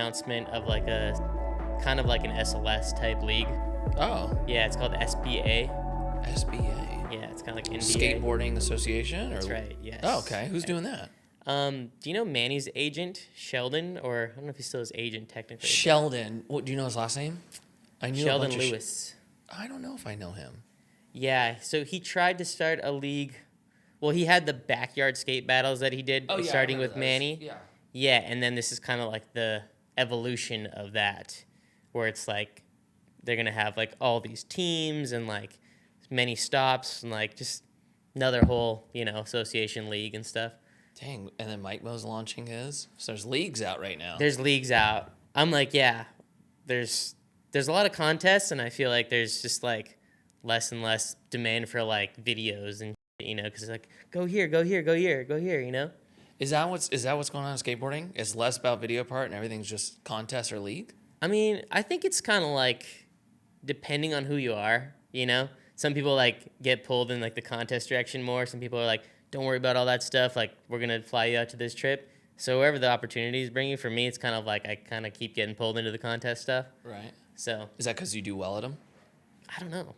announcement of like a kind of like an SLS type league. Oh. Yeah, it's called SBA. SBA. Yeah, it's kind of like NBA. Skateboarding Association? That's right, yes. Oh, okay. Who's doing that? Do you know Manny's agent, Sheldon? Or I don't know if he's still his agent technically. Sheldon. What, do you know his last name? I knew Sheldon Lewis. I don't know if I know him. Yeah, so he tried to start a league. Well, he had the backyard skate battles that he did starting with Manny. Yeah. Yeah, and then this is kind of like the evolution of that, where it's like they're going to have like all these teams and like many stops and like just another whole, association league and stuff. Dang, and then Mike Mo's launching his. So there's leagues out right now. There's leagues out. I'm like, yeah, there's a lot of contests, and I feel like there's just like less and less demand for like videos and because it's like go here, go here, go here, go here, Is that what's going on in skateboarding? It's less about video part and everything's just contest or league? I mean, I think it's kind of like depending on who you are, Some people like get pulled in like the contest direction more. Some people are like, don't worry about all that stuff. Like, we're going to fly you out to this trip. So wherever the opportunities bring you, for me, it's kind of like I kind of keep getting pulled into the contest stuff. Right. So. Is that because you do well at them? I don't know.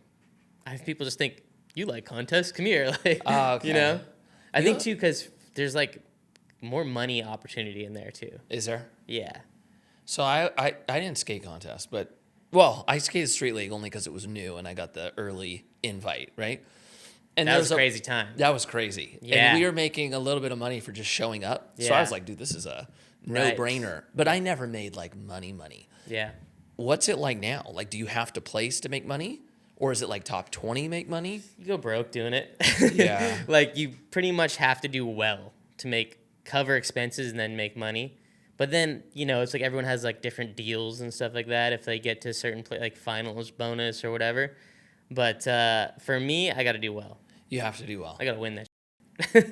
I have people just think, you like contests? Come here. Like, okay. I think too, because there's like more money opportunity in there too. Is there? Yeah. So I didn't skate contest, but, well, I skated street league only because it was new and I got the early invite, right? And that was a crazy time. That was crazy. Yeah. And we were making a little bit of money for just showing up. Yeah. So I was like, dude, this is a no-brainer. Right. But I never made like money. Yeah. What's it like now? Like, do you have to place to make money? Or is it like top 20 make money? You go broke doing it. Yeah. Like, you pretty much have to do well to cover expenses and then make money. But then, it's like everyone has like different deals and stuff like that if they get to a certain like finals bonus or whatever. But for me, I got to do well. You have to do well. I got to win that.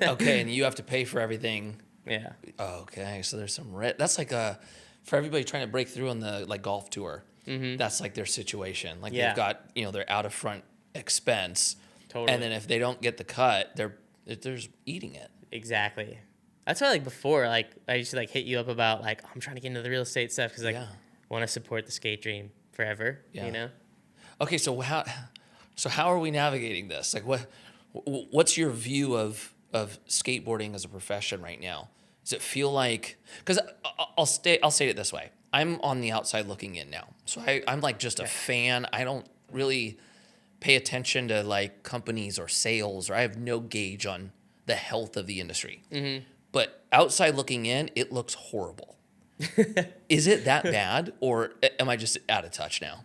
Okay, and you have to pay for everything. Yeah. Okay, so there's some that's like for everybody trying to break through on the like golf tour. Mm-hmm. That's like their situation. Like they've got their out of front expense. Totally. And then if they don't get the cut, they're eating it. Exactly. That's why like before like I used to like hit you up about like I'm trying to get into the real estate stuff because like want to support the skate dream forever. Yeah. Okay, so how are we navigating this? Like what's your view of skateboarding as a profession right now? Does it feel like, because I'll state it this way. I'm on the outside looking in now. So I'm like just a fan. I don't really pay attention to like companies or sales, or I have no gauge on the health of the industry. Mm-hmm. But outside looking in, it looks horrible. Is it that bad, or am I just out of touch now?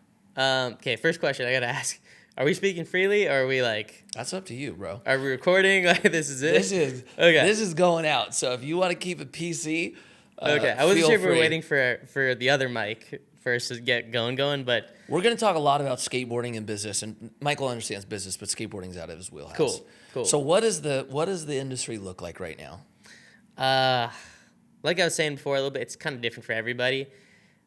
Okay, first question I got to ask. Are we speaking freely, or are we like... That's up to you, bro. Are we recording? Like, this is it? This is going out. So if you want to keep it PC, okay. I wasn't sure if we were waiting for the other mic first to get going, but... We're going to talk a lot about skateboarding and business, and Michael understands business, but skateboarding's out of his wheelhouse. Cool. So what does the industry look like right now? Like I was saying before, a little bit, it's kind of different for everybody.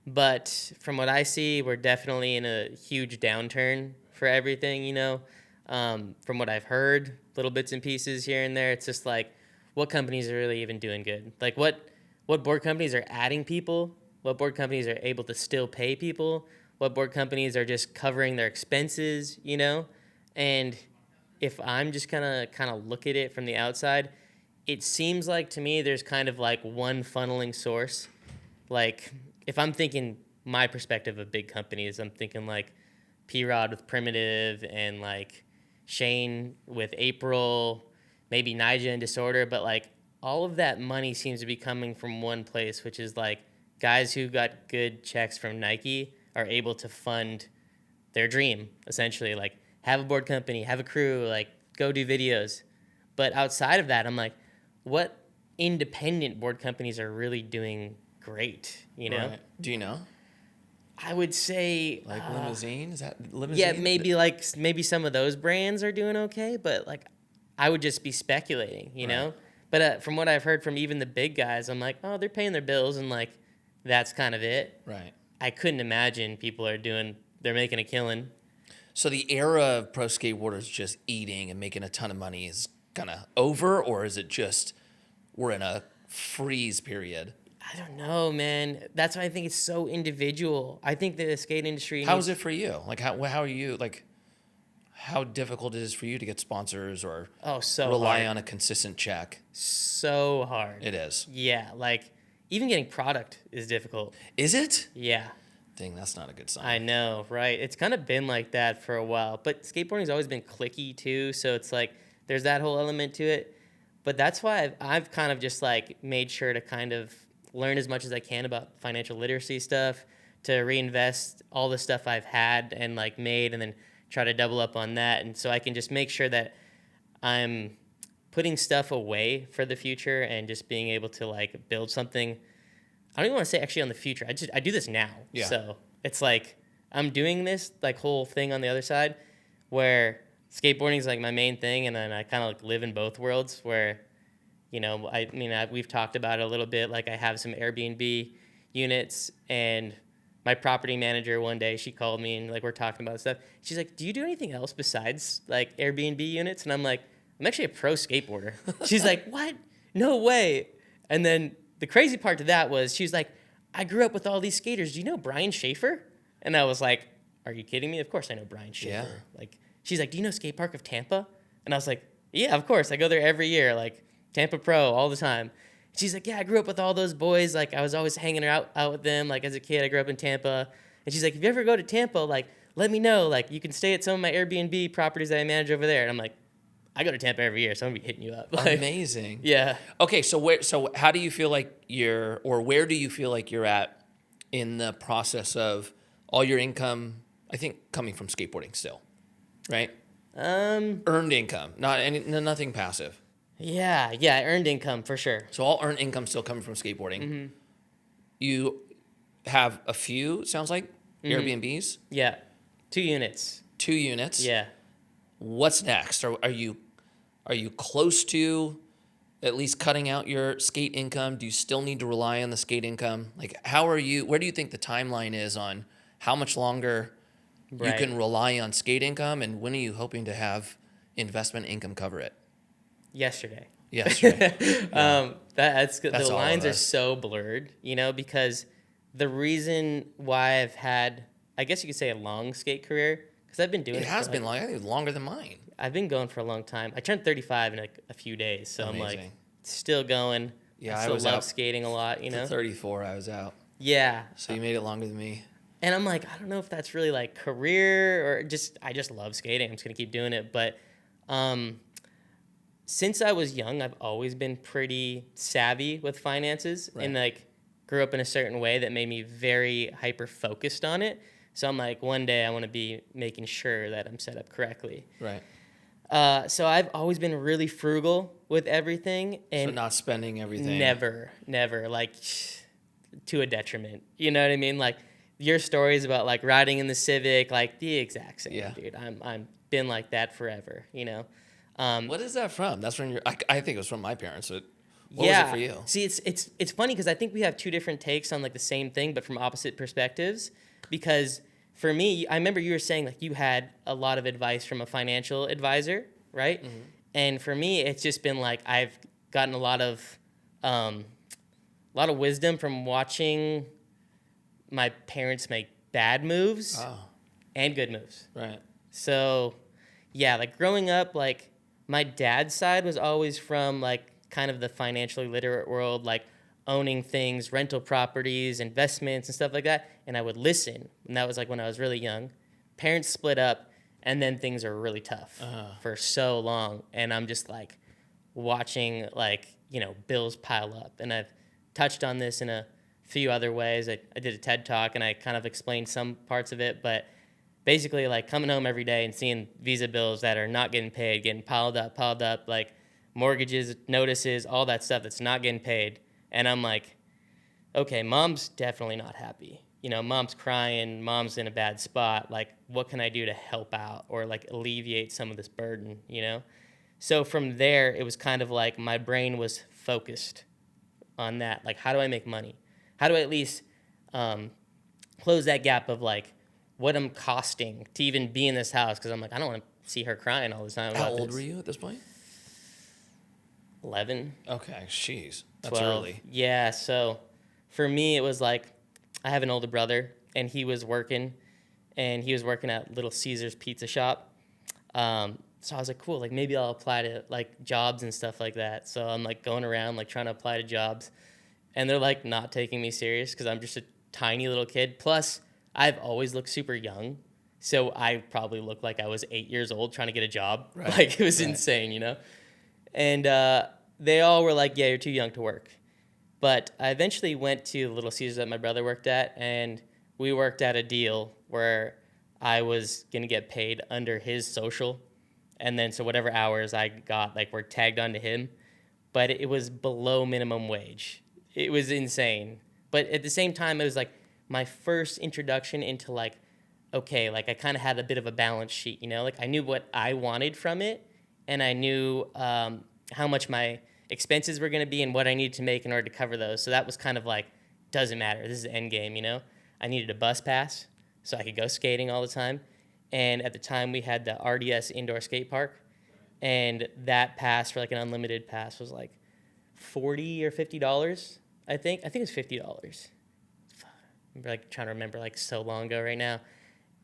But from what I see, we're definitely in a huge downturn for everything, From what I've heard, little bits and pieces here and there, it's just like, what companies are really even doing good? Like, what board companies are adding people? What board companies are able to still pay people? What board companies are just covering their expenses, And if I'm just kind of look at it from the outside, it seems like to me there's kind of like one funneling source. Like, if I'm thinking my perspective of big companies, I'm thinking like P-Rod with Primitive and like Shane with April, maybe Nija and Disorder, but like all of that money seems to be coming from one place, which is like guys who got good checks from Nike are able to fund their dream, essentially, like have a board company, have a crew, like go do videos. But outside of that, I'm like, what independent board companies are really doing great, Right. Do you know? I would say like Limousine. Is that Limousine? Yeah, maybe some of those brands are doing okay, but like I would just be speculating, know. But from what I've heard from even the big guys, I'm like, oh, they're paying their bills, and like that's kind of it. Right. I couldn't imagine they're making a killing. So the era of pro skateboarders just eating and making a ton of money is kind of over, or is it just we're in a freeze period? I don't know, man. That's why I think it's so individual. I think the skate industry. How is it for you? Like, how are you, like, how difficult it is for you to get sponsors or Oh, so rely hard. on a consistent check? So hard. It is. Yeah, like even getting product is difficult. Is it? Yeah, Dang, that's not a good sign. I know, right? It's kind of been like that for a while. But skateboarding's always been clicky too, so it's like there's that whole element to it. But that's why I've kind of just like made sure to kind of learn as much as I can about financial literacy stuff, to reinvest all the stuff I've had and like made, and then try to double up on that. And so I can just make sure that I'm putting stuff away for the future and just being able to like build something. I don't even want to say actually on the future. I do this now. Yeah. So it's like I'm doing this like whole thing on the other side where skateboarding is like my main thing, and then I kind of like live in both worlds where, you know, we've talked about it a little bit. Like I have some Airbnb units, and my property manager one day, she called me and like we're talking about stuff. She's like, "Do you do anything else besides like Airbnb units?" And I'm like, "I'm actually a pro skateboarder." She's like, "What? No way." And then the crazy part to that was she was like, "I grew up with all these skaters. Do you know Brian Schaefer?" And I was like, "Are you kidding me? Of course I know Brian Schaefer." Yeah. Like she's like, "Do you know Skate Park of Tampa?" And I was like, "Yeah, of course. I go there every year. Like Tampa Pro all the time." She's like, "Yeah, I grew up with all those boys. Like I was always hanging out with them. Like as a kid, I grew up in Tampa." And she's like, "If you ever go to Tampa, like let me know. Like you can stay at some of my Airbnb properties that I manage over there." And I'm like, "I go to Tampa every year, so I'm gonna be hitting you up." Like, Amazing. yeah. Okay, so how do you feel like where do you feel like you're at in the process of all your income, I think coming from skateboarding still, right? Earned income, nothing passive. Yeah, earned income for sure. So all earned income still coming from skateboarding. Mm-hmm. You have a few, sounds like, Airbnbs. Yeah, 2 units. 2 units. Yeah. What's next? Are you close to at least cutting out your skate income? Do you still need to rely on the skate income? Like, where do you think the timeline is on how much longer you can rely on skate income, and when are you hoping to have investment income cover it? Yesterday. Yesterday. Yeah. That's good. That's The all of lines are us. so blurred, you know, because the reason why I've had, I guess you could say, a long skate career, because I've been doing It it has for, been like, long. I think longer than mine. I've been going for a long time. I turned 35 in like a few days, so I'm like Amazing. still going. Yeah, I I still was love out skating a lot, you For know. 34, I was out. Yeah, So you made it longer than me. and I'm like, I don't know if that's really like career or just I just love skating. I'm just gonna keep doing it. But since I was young, I've always been pretty savvy with finances, Right. and like grew up in a certain way that made me very hyper focused on it. So I'm like, one day I want to be making sure that I'm set up correctly. Right. So I've always been really frugal with everything, and So not spending everything. never like to a detriment. You know what I mean? Like your stories about like riding in the Civic, like the exact same, Yeah. dude. I'm been like that forever. You know. What is that from? That's from I think it was from my parents. What was Yeah. it for you? See, it's funny because I think we have two different takes on like the same thing, but from opposite perspectives. Because for me, I remember you were saying like you had a lot of advice from a financial advisor, right? Mm-hmm. And for me, it's just been like I've gotten a lot of wisdom from watching my parents make bad moves and good moves. Right. So, yeah, like growing up, like my dad's side was always from like kind of the financially literate world, like owning things, rental properties, investments, and stuff like that. And I would listen. And that was like when I was really young. Parents split up, and then things are really tough for so long. And I'm just like watching like, you know, bills pile up. And I've touched on this in a few other ways. I did a TED Talk, and I kind of explained some parts of it, but basically like coming home every day and seeing Visa bills that are not getting paid, getting piled up, like mortgages, notices, all that stuff that's not getting paid. And I'm like, okay, mom's definitely not happy. You know, mom's crying, mom's in a bad spot. Like, what can I do to help out or like alleviate some of this burden, you know? So from there, it was kind of like my brain was focused on that. Like, how do I make money? How do I at least close that gap of like what I'm costing to even be in this house? Because I'm like, I don't want to see her crying all the time. How old were you at this point? 11. Okay, jeez. That's 12. early. Yeah, so for me, it was like, I have an older brother, and he was working at Little Caesars Pizza Shop. So I was like, cool, like maybe I'll apply to like jobs and stuff like that. So I'm like going around like trying to apply to jobs, and they're like not taking me serious because I'm just a tiny little kid. Plus, I've always looked super young, so I probably looked like I was 8 years old trying to get a job. Right. Like it was Right. insane, you know. And they all were like, yeah, you're too young to work. But I eventually went to Little Caesars that my brother worked at, and we worked out a deal where I was gonna get paid under his social, and then so whatever hours I got like were tagged onto him, but it was below minimum wage. It was insane. But at the same time, it was like my first introduction into like, okay, like I kind of had a bit of a balance sheet, you know, like I knew what I wanted from it, and I knew how much my expenses were going to be and what I needed to make in order to cover those. So that was kind of like, doesn't matter. This is the end game, you know. I needed a bus pass so I could go skating all the time. And at the time, we had the RDS indoor skate park, and that pass for like an unlimited pass was like $40 or $50. I think it was $50. I'm like trying to remember like so long ago right now.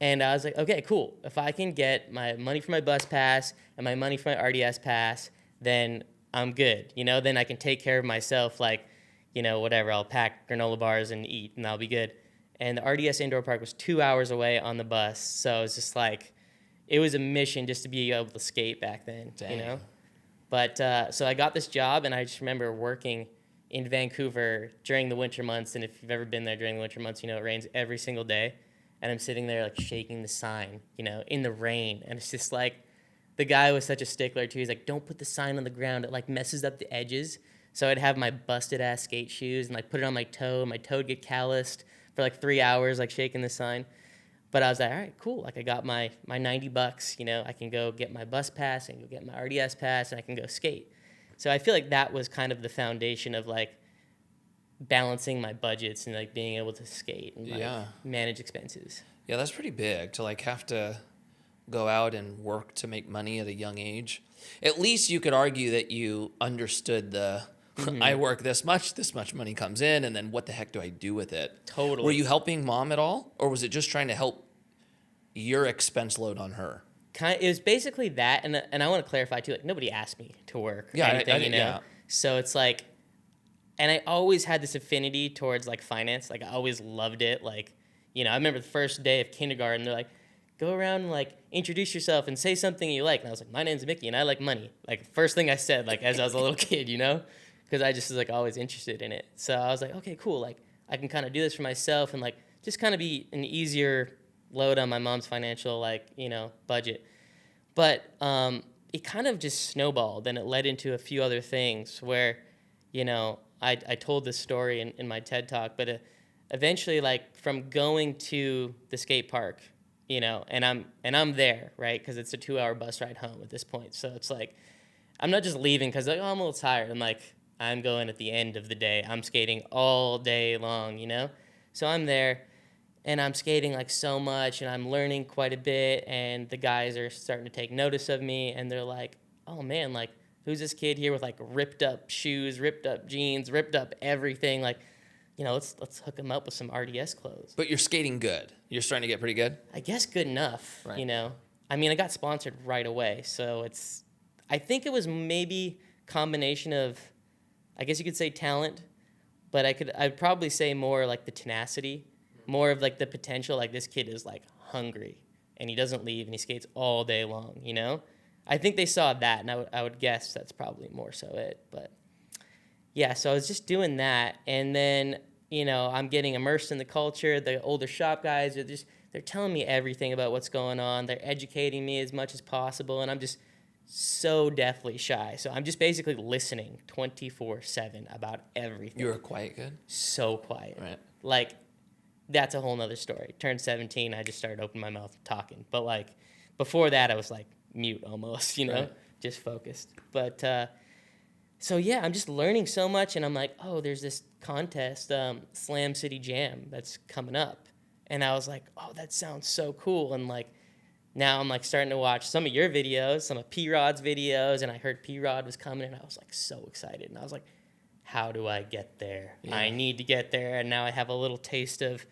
And I was like, okay, cool. If I can get my money for my bus pass and my money for my RDS pass, then I'm good. You know, then I can take care of myself. Like, you know, whatever. I'll pack granola bars and eat, and I'll be good. And the RDS indoor park was 2 hours away on the bus, so it was just like, it was a mission just to be able to skate back then. Dang. You know. But so I got this job, and I just remember working in Vancouver during the winter months. And if you've ever been there during the winter months, you know it rains every single day. And I'm sitting there like shaking the sign, you know, in the rain. And it's just like, the guy was such a stickler too. He's like, don't put the sign on the ground. It like messes up the edges. So I'd have my busted ass skate shoes and like put it on my toe. My toe would get calloused for like 3 hours, like shaking the sign. But I was like, all right, cool. Like I got my $90, you know, I can go get my bus pass and go get my RDS pass and I can go skate. So I feel like that was kind of the foundation of like balancing my budgets and like being able to skate and like manage expenses. Yeah, that's pretty big to like have to go out and work to make money at a young age. At least you could argue that you understood the I work this much money comes in, and then what the heck do I do with it? Totally. Were you helping mom at all, or was it just trying to help your expense load on her? It was basically that, and I want to clarify too, like nobody asked me to work or anything, you know? Yeah. So it's like, and I always had this affinity towards like finance. Like I always loved it. Like, you know, I remember the first day of kindergarten, they're like, go around and like introduce yourself and say something you like. And I was like, my name's Mickey and I like money. Like first thing I said, like as I was a little kid, you know, because I just was like always interested in it. So I was like, okay, cool. Like I can kind of do this for myself and like just kind of be an easier load on my mom's financial, like, you know, budget. But it kind of just snowballed, and it led into a few other things where, you know, I told this story in my TED Talk, but eventually, like, from going to the skate park, you know, and I'm there, right, because it's a 2-hour bus ride home at this point. So it's like, I'm not just leaving because, like, oh, I'm a little tired. I'm like, I'm going at the end of the day. I'm skating all day long, you know? So I'm there, and I'm skating, like, so much, and I'm learning quite a bit, and the guys are starting to take notice of me, and they're like, oh, man, like, who's this kid here with, like, ripped up shoes, ripped up jeans, ripped up everything? Like, you know, let's hook him up with some RDS clothes. But you're skating good. You're starting to get pretty good? I guess good enough, Right. You know? I mean, I got sponsored right away, so I think it was maybe combination of, I guess you could say talent, but I'd probably say more like the tenacity, more of like the potential, like this kid is like hungry and he doesn't leave and he skates all day long, you know? I think they saw that, and I would guess that's probably more so it. But yeah, so I was just doing that, and then, you know, I'm getting immersed in the culture. The older shop guys they're telling me everything about what's going on. They're educating me as much as possible, and I'm just so deathly shy. So I'm just basically listening 24/7 about everything. You were quiet good? So quiet. Right. Like, that's a whole nother story. Turned 17, I just started opening my mouth talking. But, like, before that, I was, like, mute almost, you know, Right. Just focused. But, so, yeah, I'm just learning so much, and I'm like, oh, there's this contest, Slam City Jam, that's coming up. And I was like, oh, that sounds so cool. And, like, now I'm, like, starting to watch some of your videos, some of P-Rod's videos, and I heard P-Rod was coming, and I was, like, so excited. And I was like, how do I get there? Yeah. I need to get there. And now I have a little taste of,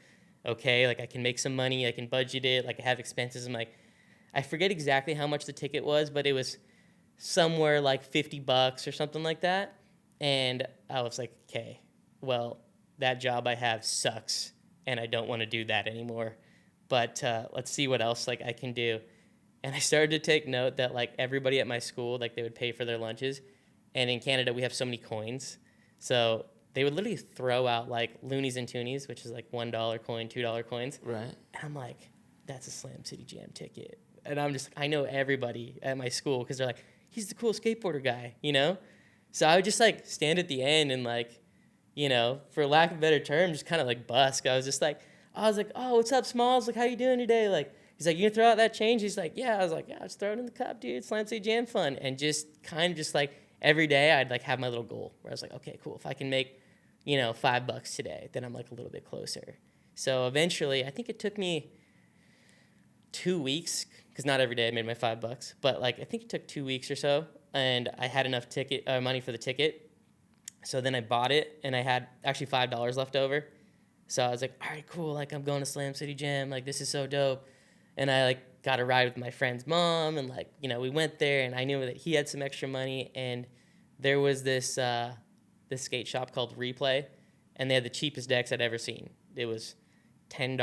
okay, like I can make some money. I can budget it. Like I have expenses. I'm like, I forget exactly how much the ticket was, but it was somewhere like $50 or something like that. And I was like, okay, well, that job I have sucks and I don't want to do that anymore. But let's see what else like I can do. And I started to take note that like everybody at my school, like they would pay for their lunches. And in Canada, we have so many coins. So they would literally throw out like loonies and toonies, which is like $1 coin, $2 coins. Right. And I'm like, that's a Slam City Jam ticket. And I'm just, I know everybody at my school because they're like, he's the cool skateboarder guy, you know? So I would just like stand at the end and like, you know, for lack of a better term, just kind of like busk. I was like, oh, what's up, Smalls? Like, how you doing today? Like, he's like, you gonna throw out that change? He's like, yeah. I was like, yeah, just throw it in the cup, dude. Slam City Jam fun. And just kind of just like every day I'd like have my little goal where I was like, okay, cool. If I can make, you know, $5 today, then I'm like a little bit closer. So eventually, I think it took me 2 weeks, because not every day I made my $5, but like I think it took 2 weeks or so, and I had enough money for the ticket. So then I bought it, and I had actually $5 left over. So I was like, all right, cool. Like I'm going to Slam City Jam. Like this is so dope. And I like got a ride with my friend's mom, and like, you know, we went there, and I knew that he had some extra money, and there was this skate shop called Replay, and they had the cheapest decks I'd ever seen. It was $10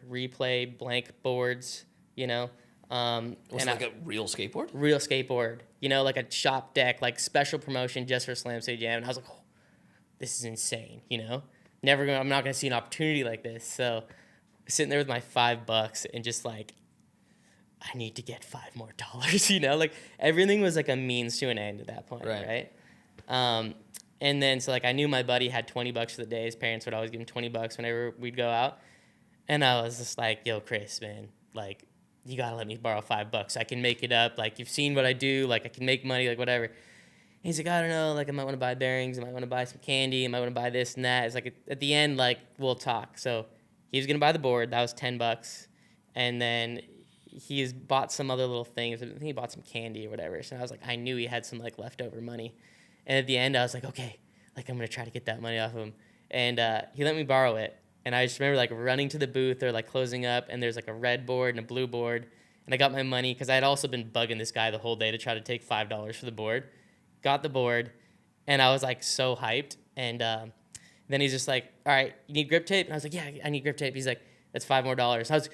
Replay blank boards, you know. Was it like a real skateboard? Real skateboard, you know, like a shop deck, like special promotion just for Slam City Jam. And I was like, oh, this is insane, you know. I'm not gonna see an opportunity like this. So sitting there with my $5 and just like, I need to get $5 more, you know, like everything was like a means to an end at that point, right? And then so like I knew my buddy had $20 for the day. His parents would always give him $20 whenever we'd go out, and I was just like, yo, Chris, man, like you gotta let me borrow $5. I can make it up. Like you've seen what I do. Like I can make money. Like whatever. And he's like, I don't know. Like I might want to buy bearings. I might want to buy some candy. I might want to buy this and that. It's like at the end, like we'll talk. So he was gonna buy the board. That was $10, and then he's bought some other little things. I think he bought some candy or whatever. So I was like, I knew he had some like leftover money. And at the end, I was like, okay, like I'm gonna try to get that money off of him. And he let me borrow it. And I just remember like running to the booth or like closing up, and there's like a red board and a blue board. And I got my money because I had also been bugging this guy the whole day to try to take $5 for the board. Got the board, and I was like so hyped. And then he's just like, all right, you need grip tape? And I was like, yeah, I need grip tape. He's like, that's $5 more. I was like,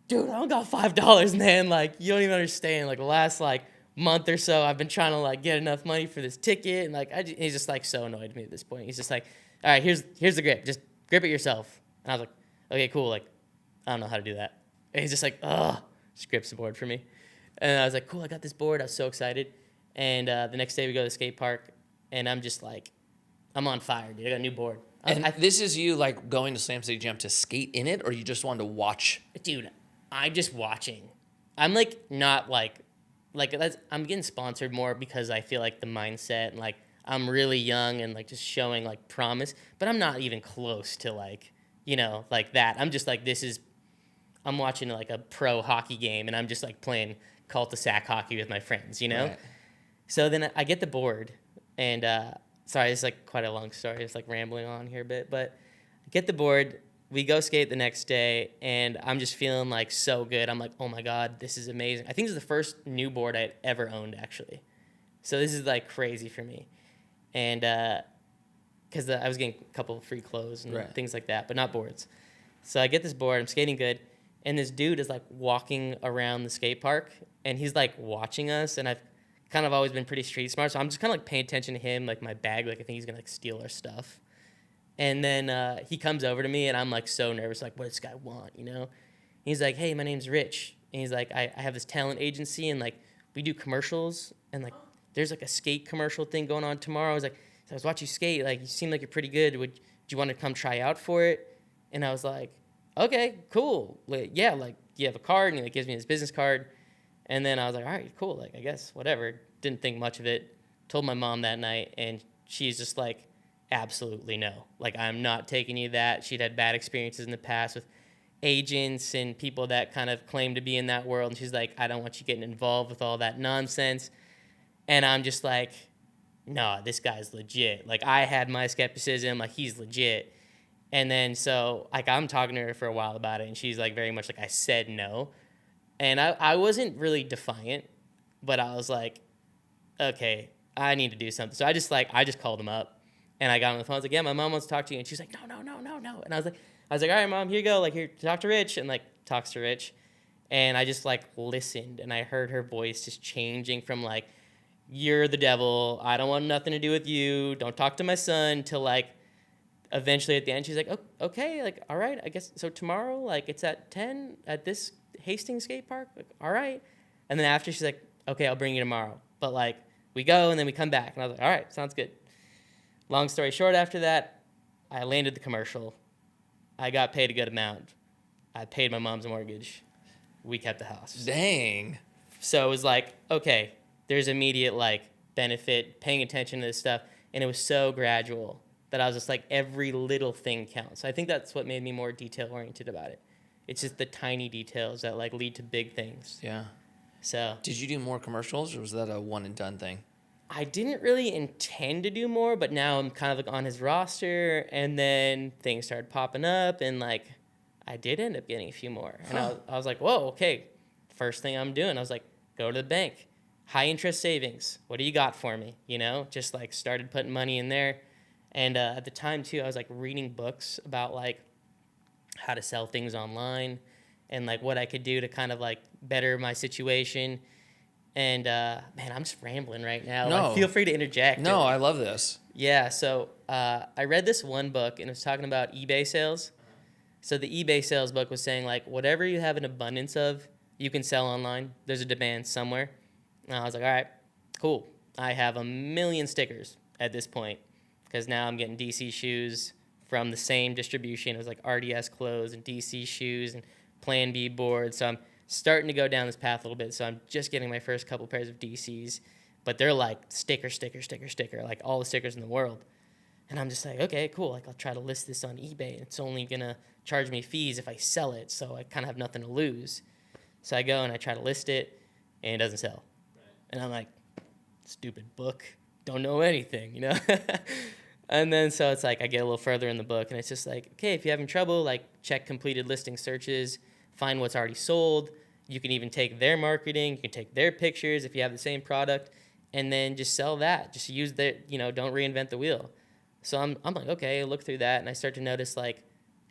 dude, I don't got $5, man. Like, you don't even understand. Like, the last like month or so, I've been trying to like get enough money for this ticket, and like he's just like so annoyed at me at this point. He's just like, all right, here's the grip. Just grip it yourself. And I was like, okay, cool. Like, I don't know how to do that. And he's just like, ugh, just grips the board for me. And I was like, cool, I got this board. I was so excited. And the next day we go to the skate park, and I'm just like, I'm on fire, dude. I got a new board. And this is you like going to Slam City Jam to skate in it, or you just wanted to watch? Dude, I'm just watching. I'm like not like I'm getting sponsored more because I feel like the mindset and like I'm really young and like just showing like promise, but I'm not even close to like, you know, like that. I'm just like, I'm watching like a pro hockey game, and I'm just like playing cul-de-sac hockey with my friends, you know? Right. So then I get the board, and sorry, it's like quite a long story. It's like rambling on here a bit, but I get the board. We go skate the next day, and I'm just feeling like so good. I'm like, oh my God, this is amazing. I think this is the first new board I had ever owned, actually. So this is like crazy for me. And because I was getting a couple of free clothes and things like that, but not boards. So I get this board, I'm skating good, and this dude is like walking around the skate park, and he's like watching us, and I've kind of always been pretty street smart, so I'm just kind of like paying attention to him, like my bag, like I think he's gonna like steal our stuff. And then he comes over to me, and I'm like so nervous, like what does this guy want, you know? He's like, hey, my name's Rich, and he's like, I have this talent agency, and like we do commercials, and like there's like a skate commercial thing going on tomorrow. I was like, I was watching you skate, like you seem like you're pretty good. Do you want to come try out for it? And I was like, okay, cool. Like, yeah, like do you have a card? And he like gives me his business card. And then I was like, all right, cool. Like I guess whatever. Didn't think much of it. Told my mom that night, and she's just like, absolutely no. Like I'm not taking you that. She'd had bad experiences in the past with agents and people that kind of claim to be in that world. And she's like, I don't want you getting involved with all that nonsense. And I'm just like, no, this guy's legit. Like, I had my skepticism, like, he's legit. And then so, like, I'm talking to her for a while about it, and she's like, very much like, I said no. And I wasn't really defiant, but I was like, okay, I need to do something. So I just called him up, and I got on the phone. I was like, yeah, my mom wants to talk to you. And she's like, no, no, no, no, no. And I was like, all right, mom, here you go. Like, here, talk to Rich. And like, talks to Rich. And I just like listened, and I heard her voice just changing from like, you're the devil. I don't want nothing to do with you. Don't talk to my son, to like, eventually at the end, she's like, oh, okay, like, all right, I guess. So tomorrow, like, it's at 10 at this Hastings skate park. Like, all right. And then after, she's like, okay, I'll bring you tomorrow. But like, we go and then we come back. And I was like, all right, sounds good. Long story short, after that, I landed the commercial. I got paid a good amount. I paid my mom's mortgage. We kept the house. Dang. So it was like, okay, there's immediate like benefit, paying attention to this stuff. And it was so gradual that I was just like, every little thing counts. I think that's what made me more detail oriented about it. It's just the tiny details that like lead to big things. Yeah. So Did you do more commercials, or was that a one and done thing? I didn't really intend to do more, but now I'm kind of like on his roster, and then things started popping up, and like I did end up getting a few more. And I was like, whoa, okay. First thing I'm doing, I was like, go to the bank, high interest savings. What do you got for me? You know, just like started putting money in there. And at the time too, I was like reading books about like how to sell things online and like what I could do to kind of like better my situation. And man, I'm just rambling right now. No. Like, feel free to interject. No, I love this. Yeah, so I read this one book, and it was talking about eBay sales. So the eBay sales book was saying like, whatever you have an abundance of, you can sell online. There's a demand somewhere. And I was like, all right, cool. I have 1 million stickers at this point, because now I'm getting DC shoes from the same distribution. It was like RDS clothes and DC shoes and Plan B boards. So I'm starting to go down this path a little bit. So I'm just getting my first couple pairs of DCs, but they're like sticker, like all the stickers in the world. And I'm just like, okay, cool. Like, I'll try to list this on eBay, and it's only going to charge me fees if I sell it. So I kind of have nothing to lose. So I go and I try to list it, and it doesn't sell. And I'm like, stupid book. Don't know anything, you know? And then so it's like I get a little further in the book, and it's just like, okay, if you're having trouble, like check completed listing searches, find what's already sold. You can even take their marketing. You can take their pictures if you have the same product, and then just sell that. Just use their, you know, don't reinvent the wheel. So I'm like, okay, I look through that, and I start to notice, like,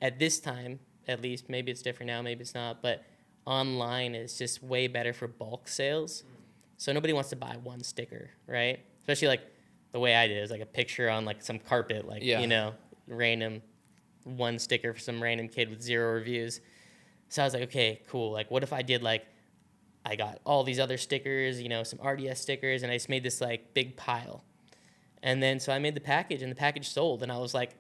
at this time, at least, maybe it's different now, maybe it's not, but online is just way better for bulk sales. So nobody wants to buy one sticker, right? Especially, like, the way I did. It was like a picture on, like, some carpet, like, you know, random one sticker for some random kid with 0 reviews. So I was like, okay, cool. Like, what if I did, like, I got all these other stickers, you know, some RDS stickers, and I just made this, like, big pile. And then so I made the package, and the package sold, and I was like,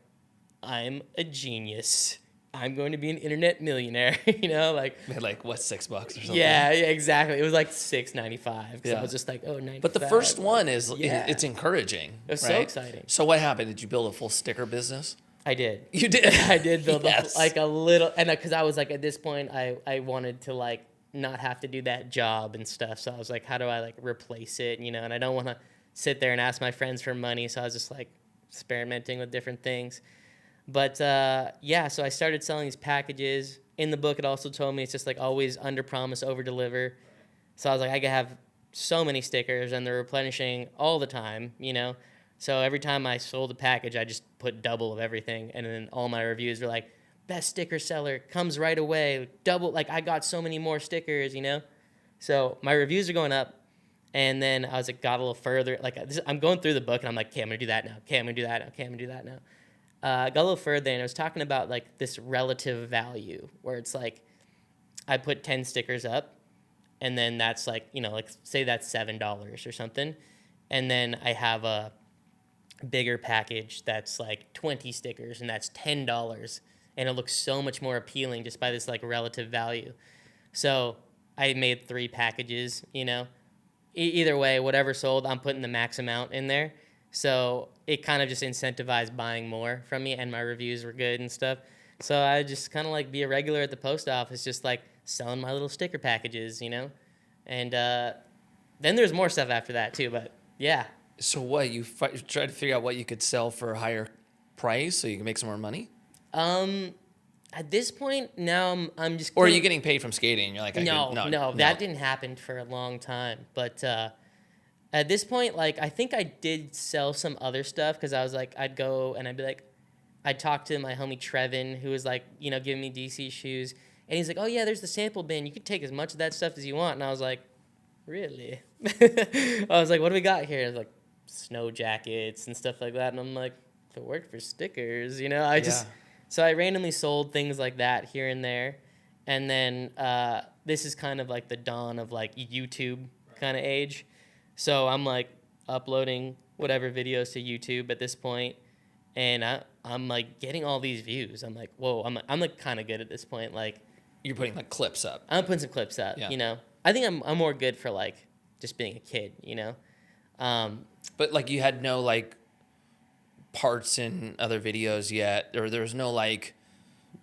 I'm a genius. I'm going to be an internet millionaire, you know, like. Like what, $6 or something? Yeah, exactly. It was like $6.95, because I was just like, oh, $95. But the first one is, it's encouraging. It was so exciting. So what happened? Did you build a full sticker business? I did. You did? I did build Yes. like a little, and because I was like, at this point, I wanted to like not have to do that job and stuff. So I was like, how do I like replace it, you know? And I don't want to sit there and ask my friends for money. So I was just like experimenting with different things. But yeah, so I started selling these packages. In the book, it also told me it's just like always under promise, over deliver. So I was like, I could have so many stickers, and they're replenishing all the time, you know? So every time I sold a package, I just put double of everything. And then all my reviews were like, best sticker seller, comes right away, double, like I got so many more stickers, you know? So my reviews are going up. And then I was like, got a little further. Like, I'm going through the book, and I'm like, okay, I'm going to do that now. Okay, I'm going to do that now. Okay, I'm going to do that now. I got a little further, and I was talking about like this relative value, where it's like I put 10 stickers up, and then that's like, you know, like say that's $7 or something. And then I have a bigger package that's like 20 stickers, and that's $10. And it looks so much more appealing just by this like relative value. So I made 3 packages, you know. Either way, whatever sold, I'm putting the max amount in there. So it kind of just incentivized buying more from me, and my reviews were good and stuff. So I just kind of like be a regular at the post office, just like selling my little sticker packages, you know. And then there's more stuff after that too, but yeah. So what, you try to figure out what you could sell for a higher price so you can make some more money? At this point, now I'm just. Or are you getting paid from skating? You're like, No, that didn't happen for a long time. But at this point, like, I think I did sell some other stuff because I was like, I'd go and I'd be like, I'd talk to my homie Trevin, who was like, you know, giving me DC shoes. And he's like, oh, yeah, there's the sample bin. You can take as much of that stuff as you want. And I was like, really? I was like, what do we got here? It was like snow jackets and stuff like that. And I'm like, if it worked for stickers, you know, so I randomly sold things like that here and there. And then this is kind of like the dawn of like YouTube kind of age. So I'm like uploading whatever videos to YouTube at this point. And I'm like getting all these views. I'm like, whoa, I'm like kind of good at this point. Like, you're putting like clips up. I'm putting some clips up, you know. I think I'm more good for like just being a kid, you know. But like you had no like parts in other videos yet, or there was no like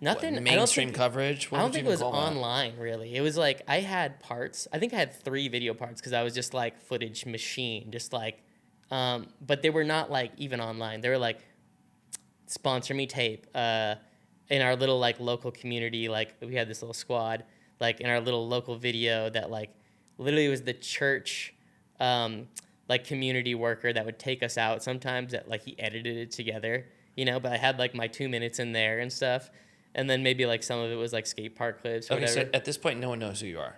nothing mainstream coverage. I don't think it was online really. It was like I had parts. I think I had 3 video parts because I was just like footage machine, just like. But they were not like even online. They were like sponsor me tape. In our little like local community, like we had this little squad, like in our little local video that like literally was the church, like community worker that would take us out sometimes that like he edited it together, you know, but I had like my 2 minutes in there and stuff. And then maybe like some of it was like skate park clips or whatever. So at this point, no one knows who you are.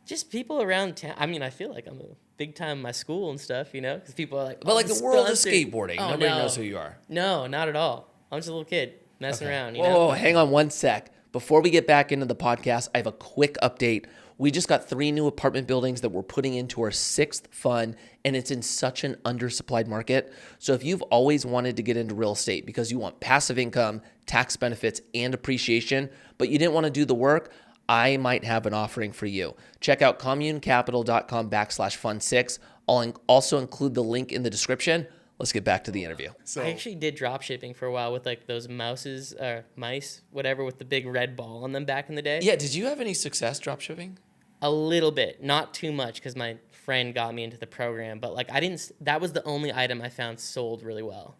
Just people around town. I mean, I feel like I'm a big time in my school and stuff, you know, because people are like, but like the world of skateboarding, nobody knows who you are. No, not at all. I'm just a little kid messing around, you know? Whoa, hang on one sec. Before we get back into the podcast, I have a quick update. We just got 3 new apartment buildings that we're putting into our 6th fund, and it's in such an undersupplied market. So if you've always wanted to get into real estate because you want passive income, tax benefits, and appreciation, but you didn't want to do the work, I might have an offering for you. Check out communecapital.com/fund6. I'll also include the link in the description. Let's get back to the interview. So, I actually did drop shipping for a while with like those mice, whatever, with the big red ball on them back in the day. Yeah, did you have any success drop shipping? A little bit, not too much, because my friend got me into the program. But like that was the only item I found sold really well.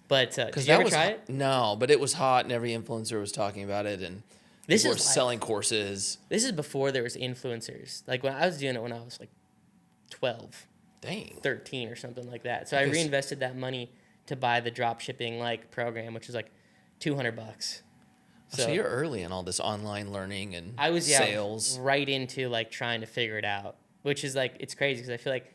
But did you ever try it? No, but it was hot, and every influencer was talking about it, and people were selling courses. This is before there was influencers. Like when I was doing it when I was like 12. Dang. 13 or something like that. So I reinvested that money to buy the drop shipping like program, which was like $200. So you're early in all this online learning and I was sales. Right into like trying to figure it out, which is like it's crazy because I feel like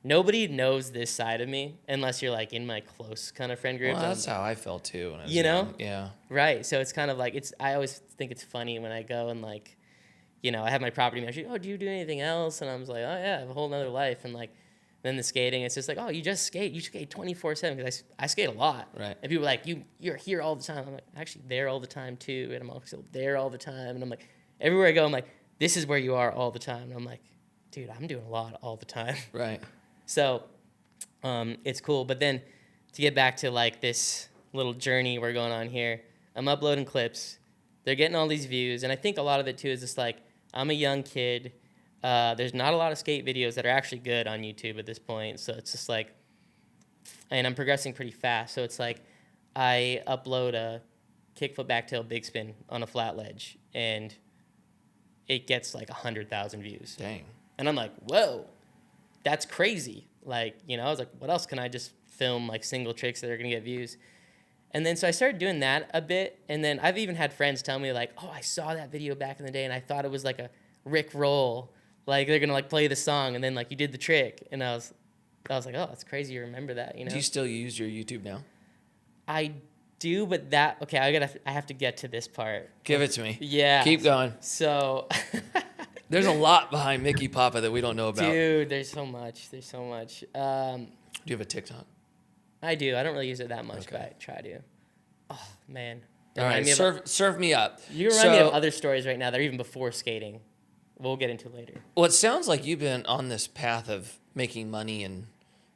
nobody knows this side of me unless you're like in my close kind of friend group. Well, that's how I felt too when I was you know? young. Yeah. Right. So it's kind of like I always think it's funny when I go and like, you know, I have my property manager. Oh, do you do anything else? And I was like, oh yeah, I have a whole nother life. And like. Then the skating, it's just like, oh, you just skate. You skate 24/7 because I skate a lot. Right. And people are like, you're here all the time. I'm like, actually there all the time too. And I'm also there all the time. And I'm like, everywhere I go, I'm like, this is where you are all the time. And I'm like, dude, I'm doing a lot all the time. Right. So it's cool. But then to get back to like this little journey we're going on here, I'm uploading clips. They're getting all these views. And I think a lot of it too is just like, I'm a young kid. There's not a lot of skate videos that are actually good on YouTube at this point. So it's just like, and I'm progressing pretty fast. So it's like I upload a kickflip backtail big spin on a flat ledge and it gets like 100,000 views. Dang. And I'm like, whoa, that's crazy. Like, you know, I was like, what else can I just film like single tricks that are going to get views? And then so I started doing that a bit. And then I've even had friends tell me like, oh, I saw that video back in the day and I thought it was like a Rick roll. Like they're gonna like play the song and then like you did the trick and I was like, oh, that's crazy you remember that, you know. Do you still use your YouTube now? I do, but I have to get to this part. Give it to me. Yeah. Keep going. So there's a lot behind Micky Papa that we don't know about. Dude, there's so much. Do you have a TikTok? I do. I don't really use it that much, but I try to. Oh man. All right, serve me up. You remind me of other stories right now that are even before skating. We'll get into later. Well, it sounds like you've been on this path of making money and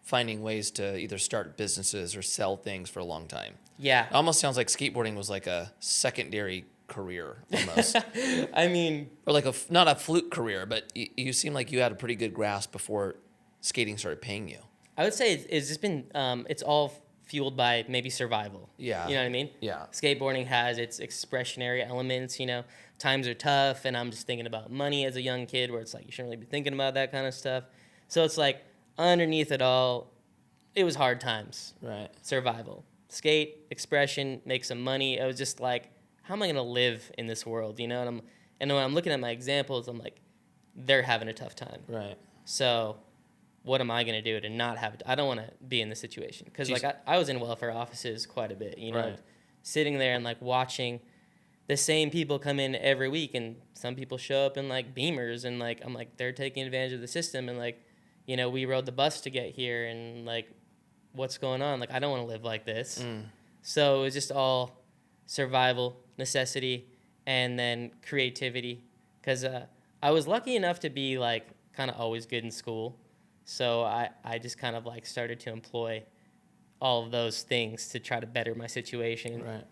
finding ways to either start businesses or sell things for a long time. Yeah. It almost sounds like skateboarding was like a secondary career almost. I mean... Or like not a fluke career, but you seem like you had a pretty good grasp before skating started paying you. I would say it's just been, it's all fueled by maybe survival. Yeah. You know what I mean? Yeah. Skateboarding has its expressionary elements, times are tough, and I'm just thinking about money as a young kid where it's like, you shouldn't really be thinking about that kind of stuff. So it's like, underneath it all, it was hard times. Right. Survival. Skate, expression, make some money. I was just like, how am I going to live in this world, And when I'm looking at my examples, I'm like, they're having a tough time. Right. So what am I going to do to not have it? I don't want to be in this situation. Because, I was in welfare offices quite a bit, Right. Sitting there and, watching the same people come in every week. And some people show up in, Beamers. And, I'm like, they're taking advantage of the system. And, we rode the bus to get here. And, what's going on? I don't want to live like this. So it was just all survival, necessity, and then creativity. Because I was lucky enough to be, kind of always good in school. So I just kind of, started to employ all of those things to try to better my situation. Right.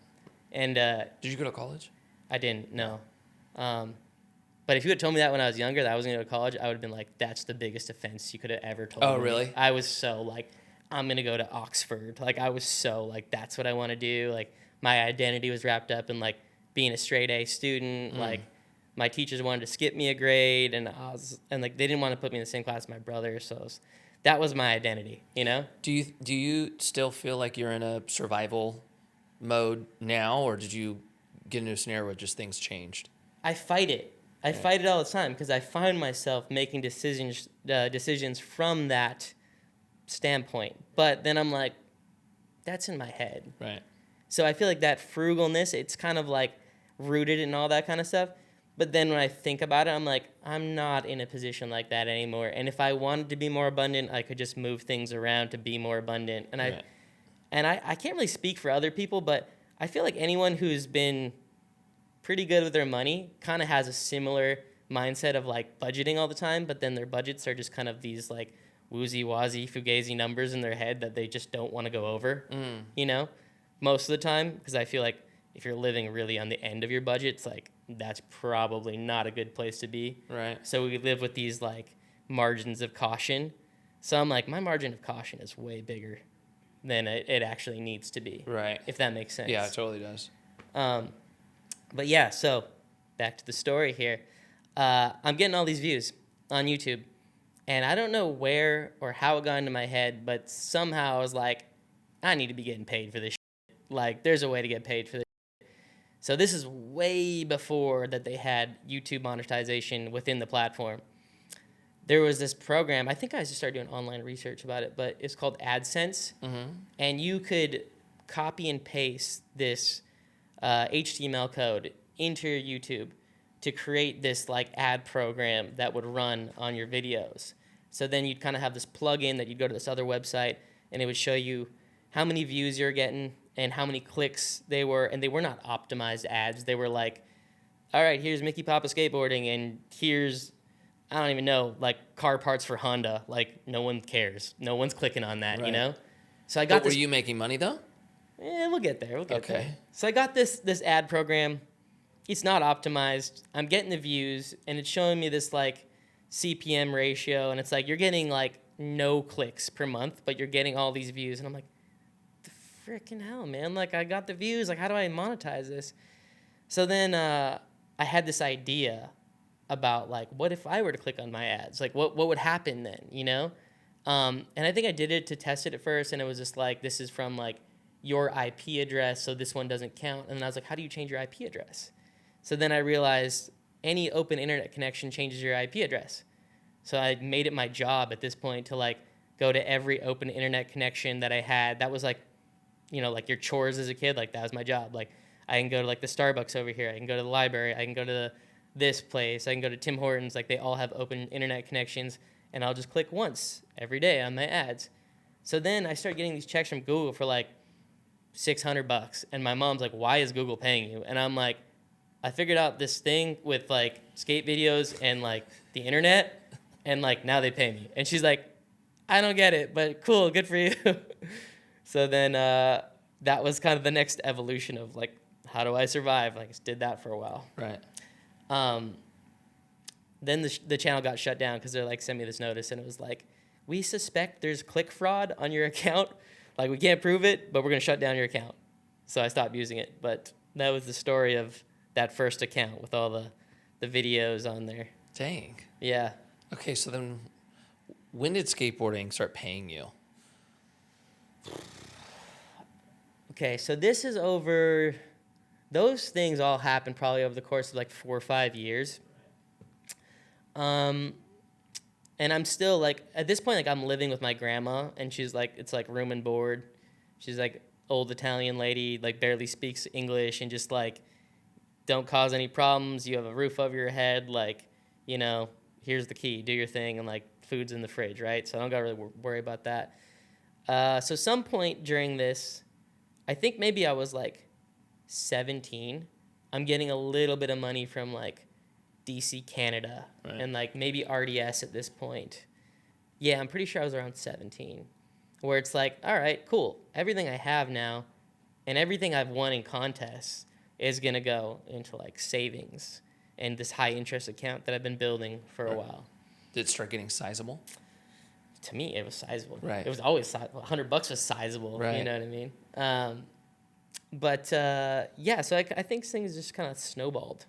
And Did you go to college? I didn't, no. But if you had told me that when I was younger, that I was going to go to college, I would have been like, that's the biggest offense you could have ever told me. Oh, really? I was so, I'm going to go to Oxford. I was so, that's what I want to do. My identity was wrapped up in, being a straight A student. My teachers wanted to skip me a grade, and they didn't want to put me in the same class as my brother, so that was my identity, Do you still feel like you're in a survival mode now, or did you get into a scenario where just things changed? I fight it. I fight it all the time because I find myself making decisions from that standpoint. But then I'm like, that's in my head. Right. So I feel like that frugalness, it's kind of rooted in all that kind of stuff. But then when I think about it, I'm like, I'm not in a position like that anymore. And if I wanted to be more abundant, I could just move things around to be more abundant. And I can't really speak for other people, but I feel like anyone who's been pretty good with their money kind of has a similar mindset of budgeting all the time, but then their budgets are just kind of these woozy-wazy, fugazi numbers in their head that they just don't want to go over, most of the time. Because I feel like if you're living really on the end of your budget, it's that's probably not a good place to be. Right. So we live with these margins of caution. So I'm like, my margin of caution is way bigger than it actually needs to be. Right. If that makes sense. Yeah, it totally does. But yeah, so back to the story here. I'm getting all these views on YouTube. And I don't know where or how it got into my head, but somehow I was like, I need to be getting paid for this shit. There's a way to get paid for this. So this is way before that they had YouTube monetization within the platform. There was this program, I think I just started doing online research about it, but it's called AdSense. Mm-hmm. And you could copy and paste this HTML code into your YouTube to create this ad program that would run on your videos. So then you'd kind of have this plugin that you'd go to this other website, and it would show you how many views you're getting and how many clicks they were. And they were not optimized ads. They were all right, here's Micky Papa skateboarding, and here's, I don't even know, car parts for Honda. No one cares. No one's clicking on that, Right. So I got Were you making money, though? We'll get there. Okay. There. So I got this ad program. It's not optimized. I'm getting the views, and it's showing me this CPM ratio, and it's you're getting no clicks per month, but you're getting all these views, and I'm like, the freaking hell, man! I got the views. How do I monetize this? So then I had this idea about what if I were to click on my ads? What would happen then? And I think I did it to test it at first, and it was just this is from your IP address, so this one doesn't count. And then I was like, how do you change your IP address? So then I realized any open internet connection changes your IP address. So I made it my job at this point to go to every open internet connection that I had. That was your chores as a kid. That was my job. I can go to the Starbucks over here. I can go to the library. I can go to this place. I can go to Tim Hortons. They all have open internet connections, and I'll just click once every day on my ads. So then I started getting these checks from Google for $600, and my mom's like, why is Google paying you? And I'm like, I figured out this thing with skate videos and the internet, and now they pay me. And she's like, I don't get it, but cool, good for you. So then that was kind of the next evolution of how do I survive? Just did that for a while. Right. Then the channel got shut down because they're send me this notice, and it was we suspect there's click fraud on your account. Like, we can't prove it, but we're going to shut down your account. So I stopped using it. But that was the story of that first account with all the videos on there. Dang. Yeah. Okay, so then when did skateboarding start paying you? Okay, so this is over, those things all happened probably over the course of like 4 or 5 years. And I'm still like, at this point, like I'm living with my grandma, and she's like, it's like room and board. She's like old Italian lady, like barely speaks English, and just like, don't cause any problems. You have a roof over your head. Like, you know, here's the key, do your thing. And like food's in the fridge, right? So I don't got to really worry about that. So some point during this, I think maybe I was like 17. I'm getting a little bit of money from like DC Canada, right, and like maybe RDS at this point. Yeah, I'm pretty sure I was around 17, where it's like, all right, cool. Everything I have now and everything I've won in contests is going to go into like savings and this high interest account that I've been building for a while. Did it start getting sizable? To me, it was sizable. Right. It was always $100 was sizable. Right. You know what I mean? Yeah, so I think things just kind of snowballed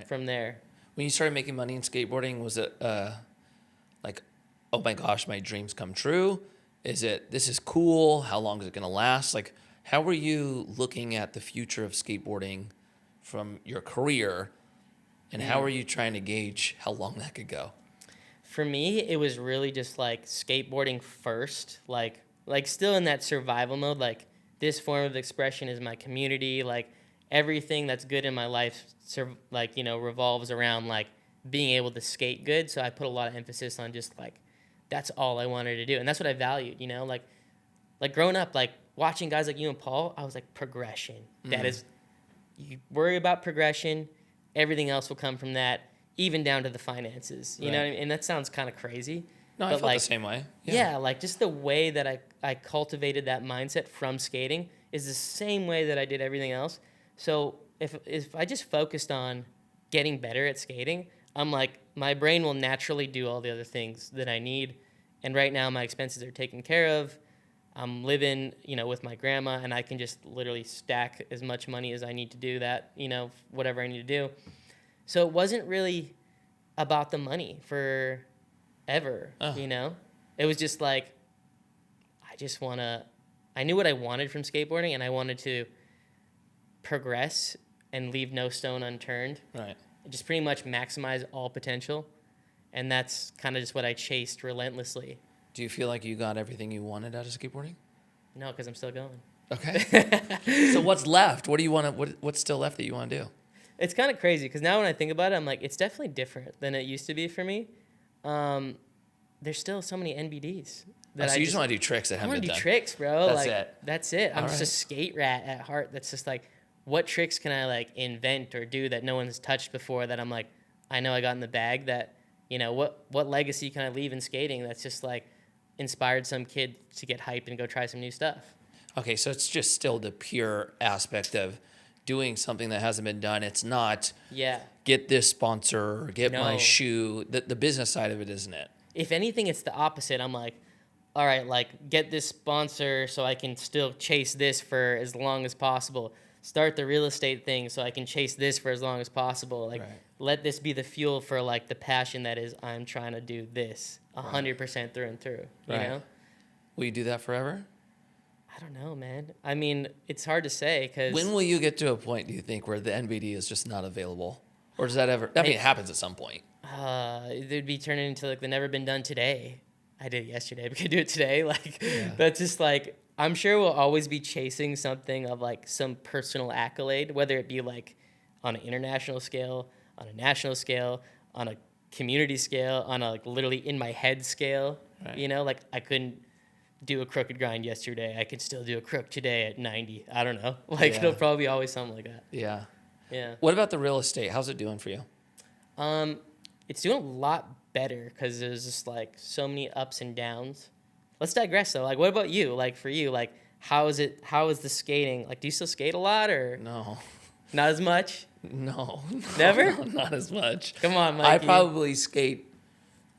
from there. When you started making money in skateboarding, was it like, oh my gosh, my dreams come true? Is it, this is cool? How long is it going to last? Like, how were you looking at the future of skateboarding from your career, and how are you trying to gauge how long that could go? For me, it was really just like skateboarding first, like still in that survival mode. Like, this form of expression is my community. Like, everything that's good in my life, like, you know, revolves around like being able to skate good. So I put a lot of emphasis on just like, that's all I wanted to do, and that's what I valued. You know, like growing up, like watching guys like you and Paul, I was like, progression. That is, you worry about progression, everything else will come from that. Even down to the finances, you know what I mean? And that sounds kind of crazy. No, I felt like, the same way. Yeah, like just the way that I cultivated that mindset from skating is the same way that I did everything else. So if I just focused on getting better at skating, I'm like, my brain will naturally do all the other things that I need. And right now my expenses are taken care of. I'm living, you know, with my grandma, and I can just literally stack as much money as I need to do that, you know, whatever I need to do. So it wasn't really about the money for ever, you know? It was just like, I knew what I wanted from skateboarding, and I wanted to progress and leave no stone unturned. Right. Just pretty much maximize all potential. And that's kind of just what I chased relentlessly. Do you feel like you got everything you wanted out of skateboarding? No, because I'm still going. Okay. So what's left? What do you want to, what's still left that you want to do? It's kind of crazy because now when I think about it, I'm like, it's definitely different than it used to be for me. There's still so many NBDs. So you just want to do tricks that haven't been done. I want to do tricks, bro. That's it. That's it. I'm just a skate rat at heart. That's just like, what tricks can I like invent or do that no one's touched before that I'm like, I know I got in the bag that, you know, what legacy can I leave in skating that's just like inspired some kid to get hyped and go try some new stuff. Okay, so it's just still the pure aspect of doing something that hasn't been done. It's not get this sponsor or get my shoe. The business side of it, isn't it? If anything, it's the opposite. I'm like, all right, like get this sponsor so I can still chase this for as long as possible. Start the real estate thing so I can chase this for as long as possible. Like, let this be the fuel for like the passion that is I'm trying to do this 100% through and through. You know? Will you do that forever? I don't know, man. I mean, it's hard to say because when will you get to a point, do you think, where the NBD is just not available, or does that ever? I mean, it happens at some point. It'd be turning into like the never been done today. I did it yesterday. We could do it today. Like that's just like I'm sure we'll always be chasing something of like some personal accolade, whether it be like on an international scale, on a national scale, on a community scale, on a like literally in my head scale. You know, like I couldn't do a crooked grind yesterday. I could still do a crook today at 90. I don't know. Like it'll probably be always something like that. Yeah. Yeah. What about the real estate? How's it doing for you? It's doing a lot better because there's just like so many ups and downs. Let's digress though. Like, what about you? Like for you, like how is the skating? Like, do you still skate a lot or no? Not as much. No. Never. No, not as much. Come on, Mikey. I probably skate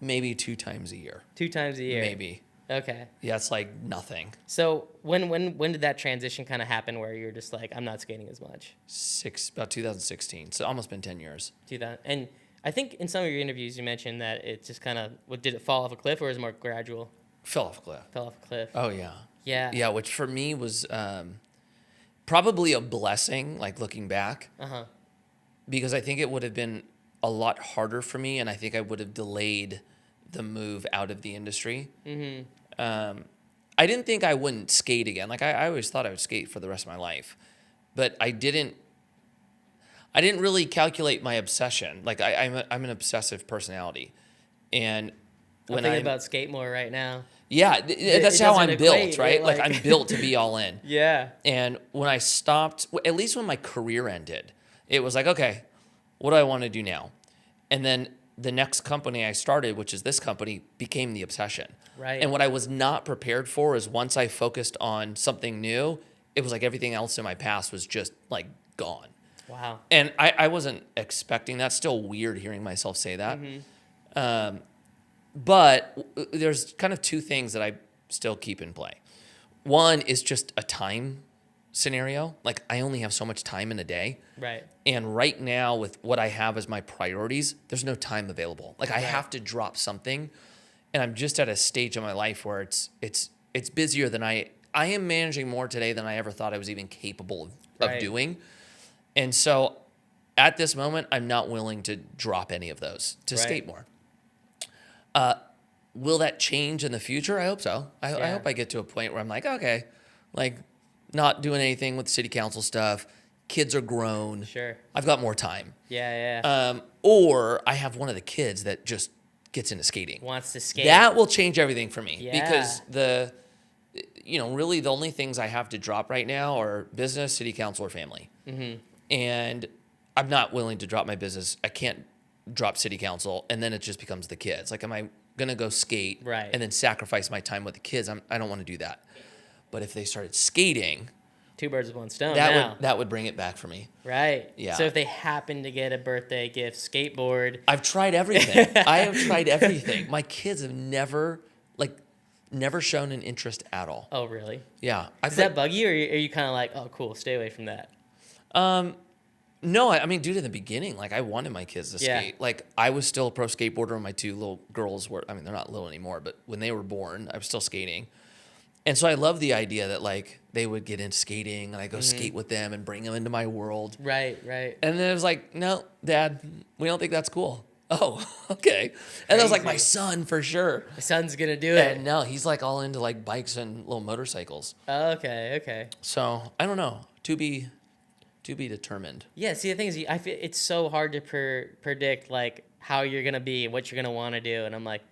maybe 2 times a year. 2 times a year. Maybe. Okay. Yeah, it's like nothing. So when did that transition kind of happen where you're just like, I'm not skating as much? About 2016. So almost been 10 years. Do that. And I think in some of your interviews you mentioned that it just kind of, did it fall off a cliff or was it more gradual? Fell off a cliff. Fell off a cliff. Oh, yeah. Yeah. Yeah, which for me was probably a blessing, like looking back. Uh-huh. Because I think it would have been a lot harder for me, and I think I would have delayed the move out of the industry. Mm-hmm. I didn't think I wouldn't skate again. Like I always thought I would skate for the rest of my life, but I didn't really calculate my obsession. Like I'm an obsessive personality, and I'm thinking about skate more right now. Yeah, that's how I'm built, right? Like I'm built to be all in. Yeah. And when I stopped, at least when my career ended, it was like, okay, what do I want to do now? And then the next company I started, which is this company, became the obsession. Right. And what I was not prepared for is once I focused on something new, it was like everything else in my past was just like gone. Wow. And I wasn't expecting that. Still weird hearing myself say that. Mm-hmm. But there's kind of two things that I still keep in play. One is just a time scenario. Like I only have so much time in a day. Right. And right now with what I have as my priorities, there's no time available. Like I have to drop something, and I'm just at a stage in my life where it's busier than I am managing more today than I ever thought I was even capable of doing. And so at this moment, I'm not willing to drop any of those to skate more. Will that change in the future? I hope so. I hope I get to a point where I'm like, okay, like not doing anything with city council stuff. Kids are grown. Sure. I've got more time. Yeah. Or I have one of the kids that just gets into skating. Wants to skate. That will change everything for me. Yeah. Because really the only things I have to drop right now are business, city council, or family. Mm-hmm. And I'm not willing to drop my business. I can't drop city council, and then it just becomes the kids. Like, am I gonna go skate and then sacrifice my time with the kids? I don't want to do that. But if they started skating, two birds with one stone. That would bring it back for me. Right. Yeah. So if they happen to get a birthday gift, skateboard. I've tried everything. I have tried everything. My kids have never shown an interest at all. Oh, really? Yeah. Does that bug you, or are you kind of like, oh, cool, stay away from that? No, I mean, dude, in the beginning, like, I wanted my kids to skate. Like, I was still a pro skateboarder when my two little girls were, I mean, they're not little anymore, but when they were born, I was still skating. And so I love the idea that, like, they would get into skating, and I go skate with them and bring them into my world. Right. And then it was like, no, Dad, we don't think that's cool. Oh, okay. And I was like, my son, for sure. My son's going to do it. And no, he's, like, all into, like, bikes and little motorcycles. Oh, okay. So, I don't know. To be determined. Yeah, see, the thing is, I feel it's so hard to predict, like, how you're going to be and what you're going to want to do. And I'm like,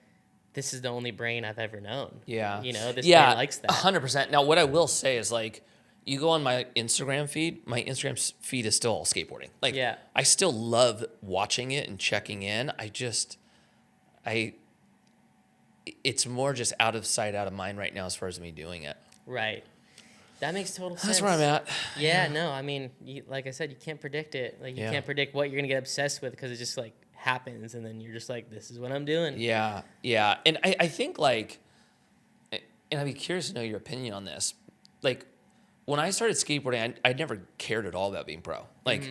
this is the only brain I've ever known. Yeah. This brain likes that. 100%. Now, what I will say is, like, you go on my Instagram feed is still all skateboarding. Like, I still love watching it and checking in. It's more just out of sight, out of mind right now as far as me doing it. Right. That makes total sense. That's where I'm at. Yeah, no, I mean, like I said, you can't predict it. Like, you can't predict what you're going to get obsessed with because it just, like, happens, and then you're just like, this is what I'm doing. Yeah. And I think, like, and I'd be curious to know your opinion on this. Like, when I started skateboarding, I never cared at all about being pro. Like,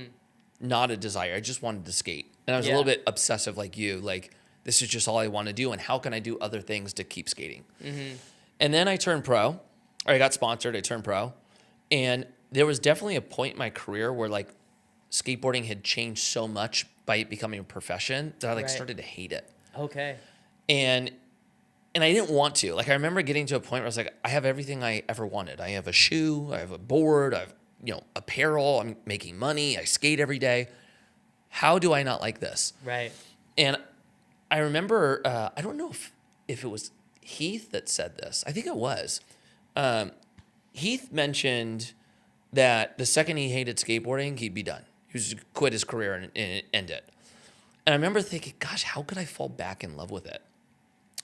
not a desire. I just wanted to skate. And I was a little bit obsessive like you. Like, this is just all I want to do, and how can I do other things to keep skating? Mm-hmm. And then I turned pro. Or I got sponsored, I turned pro. And there was definitely a point in my career where, like, skateboarding had changed so much by it becoming a profession that I started to hate it. Okay. And I didn't want to. Like, I remember getting to a point where I was like, I have everything I ever wanted. I have a shoe, I have a board, I have, apparel, I'm making money, I skate every day. How do I not like this? Right. And I remember, I don't know if it was Heath that said this. I think it was. Heath mentioned that the second he hated skateboarding, he'd be done. He was quit his career and end it. And I remember thinking, gosh, how could I fall back in love with it?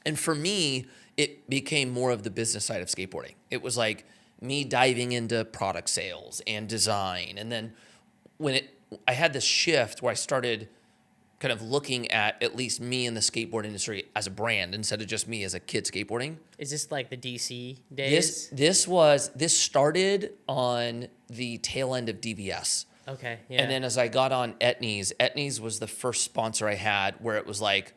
And for me, it became more of the business side of skateboarding. It was like me diving into product sales and design. And then I had this shift where I started kind of looking at least me in the skateboard industry as a brand instead of just me as a kid skateboarding. Is this like the DC days? This started on the tail end of DVS. Okay, yeah. And then as I got on Etnies was the first sponsor I had where it was like,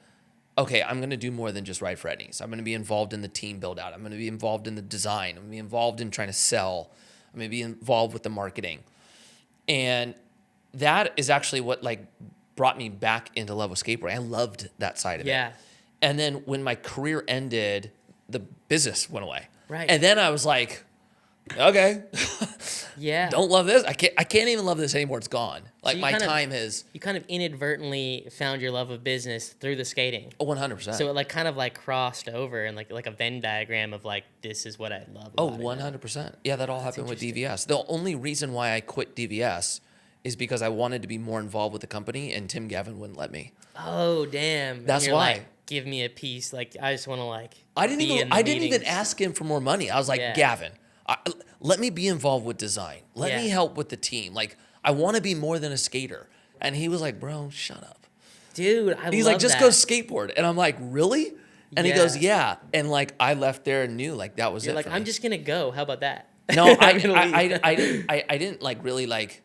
okay, I'm going to do more than just ride for Etnies. I'm going to be involved in the team build out. I'm going to be involved in the design. I'm going to be involved in trying to sell. I'm going to be involved with the marketing. And that is actually what like brought me back into love with skateboarding. I loved that side of it. And then when my career ended, the business went away. Right. And then I was like, okay. Yeah. Don't love this. I can't even love this anymore. It's gone. Like So my time has You kind of inadvertently found your love of business through the skating. 100%. So it like kind of like crossed over and like a Venn diagram of like, this is what I love. Oh, about it 100%. Yeah, that all happened with DVS. The only reason why I quit DVS is because I wanted to be more involved with the company and Tim Gavin wouldn't let me. Oh, damn. That's You're why. Like, give me a piece. Like, I just want to like I didn't be in the even meetings. ask him for more money. I was like, Yeah. Gavin, let me be involved with design. Let me help with the team. Like, I want to be more than a skater. And he was like, bro, shut up. Dude, He's love like, just that. go skateboard. And I'm like, really? And he Yeah. goes, yeah. And like, I left there and knew like that was You're it. like, for I'm me. just going to go. How about that? No, I'm gonna leave. I didn't like really like.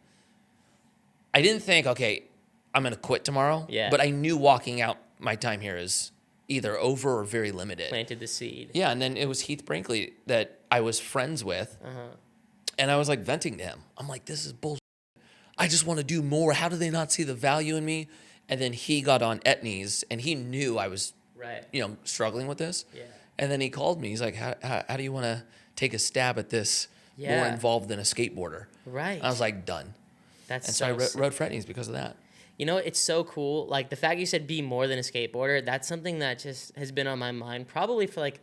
I didn't think, okay, I'm gonna quit tomorrow. Yeah. But I knew walking out, my time here is either over or very limited. Planted the seed. Yeah, and then it was Heath Brinkley that I was friends with, and I was like venting to him. I'm like, this is bullshit. I just want to do more. How do they not see the value in me? And then he got on Etnies, and he knew I was, Right. struggling with this. Yeah. And then he called me. He's like, how do you want to take a stab at this more Yeah. involved than a skateboarder? Right. I was like, done. That's And so I rode for Etnies because of that. You know, it's so cool. Like the fact you said be more than a skateboarder, that's something that just has been on my mind probably for like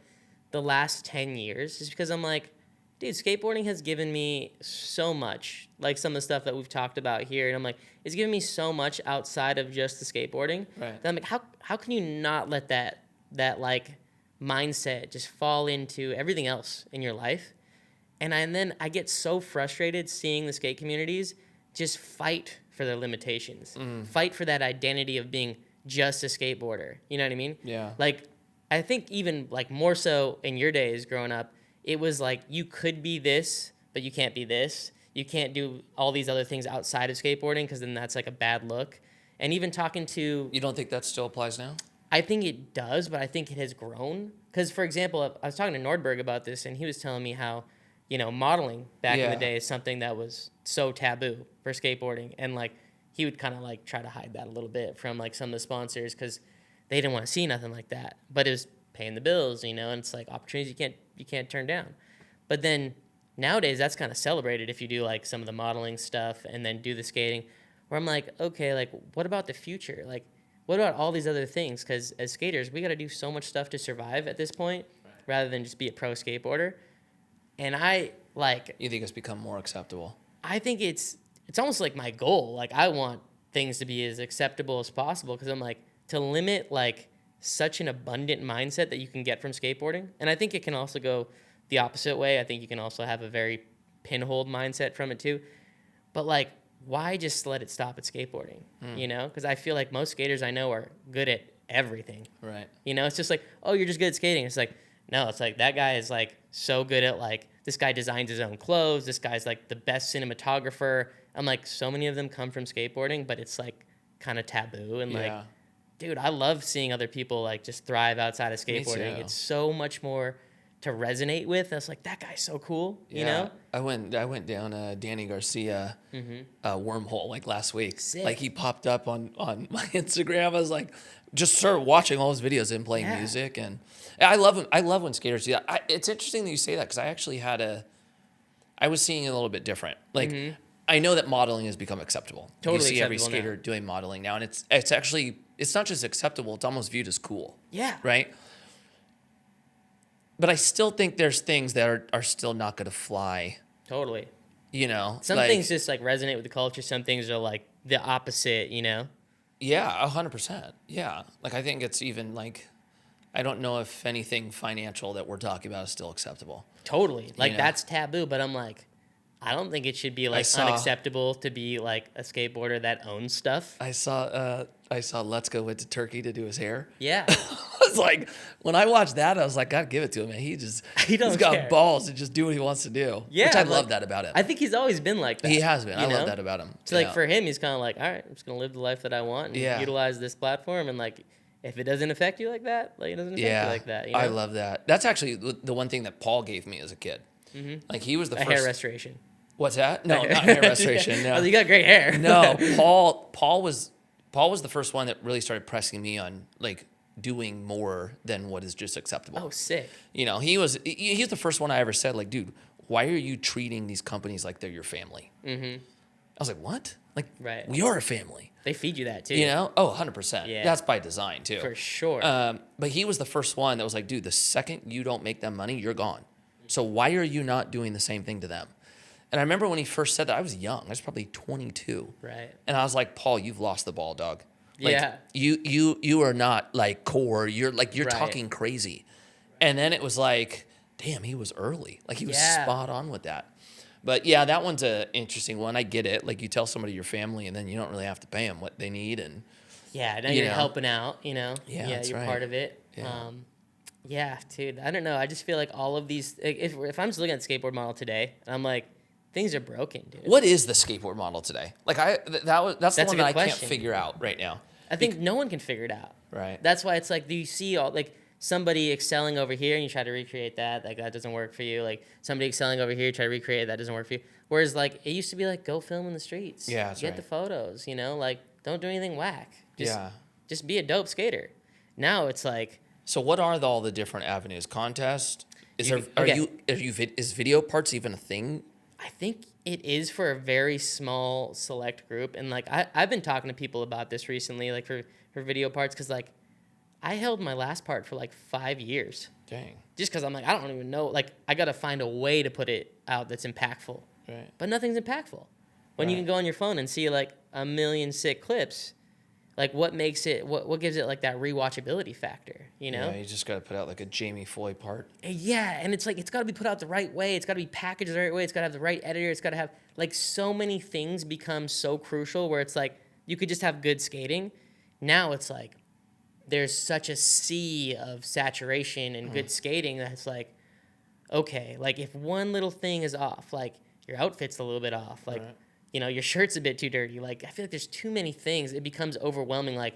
the last 10 years. Just because I'm like, dude, skateboarding has given me so much. Like some of the stuff that we've talked about here. And I'm like, it's given me so much outside of just the skateboarding. Right. That I'm like, how can you not let that like mindset just fall into everything else in your life? And then I get so frustrated seeing the skate communities just fight for their limitations, fight for that identity of being just a skateboarder. You know what I mean? Yeah. Like, I think even like more so in your days growing up, it was like you could be this, but you can't be this. You can't do all these other things outside of skateboarding because then that's like a bad look. And even talking to, You don't think that still applies now? I think it does, but I think it has grown. Because, for example, I was talking to Nordberg about this, and he was telling me how, modeling back in the Yeah. day is something that was so taboo for skateboarding. And, like, he would kind of, like, try to hide that a little bit from, like, some of the sponsors because they didn't want to see nothing like that. But it was paying the bills, and it's, like, opportunities you can't turn down. But then nowadays, that's kind of celebrated if you do, like, some of the modeling stuff and then do the skating. Where I'm like, okay, like, what about the future? Like, what about all these other things? Because as skaters, we got to do so much stuff to survive at this point, rather than just be a pro skateboarder. And You think it's become more acceptable? I think it's almost like my goal. Like I want things to be as acceptable as possible because I'm like to limit like such an abundant mindset that you can get from skateboarding. And I think it can also go the opposite way. I think you can also have a very pinholed mindset from it too. But like, why just let it stop at skateboarding? Because I feel like most skaters I know are good at everything. Right. It's just like, oh, you're just good at skating. It's like, no, it's like that guy is like so good at like, this guy designs his own clothes. This guy's like the best cinematographer. I'm like, so many of them come from skateboarding, but it's like kind of taboo. And like, dude, I love seeing other people like just thrive outside of skateboarding. too. It's so much more to resonate with. I was like, that guy's so cool, you know? I went down a Danny Garcia wormhole like last week. Sick. Like he popped up on my Instagram. I was like, just started watching all his videos and playing Yeah. music, and I love him. I love when skaters do that. It's interesting that you say that because I actually I was seeing it a little bit different. Like I know that modeling has become acceptable. Totally you see every acceptable skater now. doing modeling now, and it's actually not just acceptable. It's almost viewed as cool. Yeah. Right. But I still think there's things that are still not going to fly. Totally. Some like- things just like resonate with the culture. Some things are like the opposite, Yeah, 100%. Yeah. Like, I think it's even like, I don't know if anything financial that we're talking about is still acceptable. Totally. Like know? that's taboo, but I'm like, I don't think it should be like saw- unacceptable to be like a skateboarder that owns stuff. I saw I saw Let's Go went to Turkey to do his hair. Yeah. I was like, when I watched that, I was like, God, give it to him, man. He's don't got care. balls to just do what he wants to do. Yeah, which I like, love that about him. I think he's always been like that. He has been. I you know? love that about him. So like for him, he's kind of like, all right, I'm just gonna live the life that I want and utilize this platform, and like if it doesn't affect you like that, like it doesn't affect you like that. You know? I love that. That's actually the one thing that Paul gave me as a kid. Mm-hmm. Like he was the first hair restoration. What's that? No, not hair restoration. No, oh, you got great hair. No, Paul was the first one that really started pressing me on like doing more than what is just acceptable. Oh, sick. You know, he's the first one I ever said like, dude, why are you treating these companies like they're your family? Mm-hmm. I was like, what? Like, we are a family. They feed you that too. You know? Oh, 100%. Yeah. That's by design too. For sure. But he was the first one that was like, dude, the second you don't make them money, you're gone. So why are you not doing the same thing to them? And I remember when he first said that, I was young. I was probably 22. Right. And I was like, Paul, you've lost the ball, dog. Like, yeah. You are not like core. You're right. talking crazy. And then it was like, damn, he was early. Like he was spot on with that. But yeah, that one's an interesting one. I get it. Like you tell somebody your family and then you don't really have to pay them what they need. And yeah, now you're helping out, you know? Yeah, you're right. part of it. Yeah, dude, I don't know. I just feel like all of these, if I'm just looking at the skateboard model today, and I'm like, things are broken, dude. What is the skateboard model today? Like that's the one that I can't question. figure out right now. I think no one can figure it out. Right. That's why it's like, you see all like somebody excelling over here and you try to recreate that, like that doesn't work for you. Like somebody excelling over here, you try to recreate it, that doesn't work for you. Whereas like it used to be like, go film in the streets. Yeah, that's Get right. the photos, you know, like don't do anything whack. Just, Yeah. Just be a dope skater. Now it's like. So what are all the different avenues? Contest? Is video parts even a thing? I think it is for a very small select group. And like I've been talking to people about this recently, like for video parts, because like I held my last part for like 5 years. Dang. Just because I'm like, I don't even know. Like I got to find a way to put it out that's impactful. Right. But nothing's impactful. When you can go on your phone and see like a million sick clips, like what makes it, what gives it like that rewatchability factor, you know? Yeah, you just got to put out like a Jamie Foy part. Yeah, and it's like, it's got to be put out the right way. It's got to be packaged the right way. It's got to have the right editor. It's got to have, like, so many things become so crucial where it's like, you could just have good skating. Now it's like, there's such a sea of saturation and good skating that's like, okay, like if one little thing is off, like your outfit's a little bit off, like, you know, your shirt's a bit too dirty. Like, I feel like there's too many things. It becomes overwhelming. Like,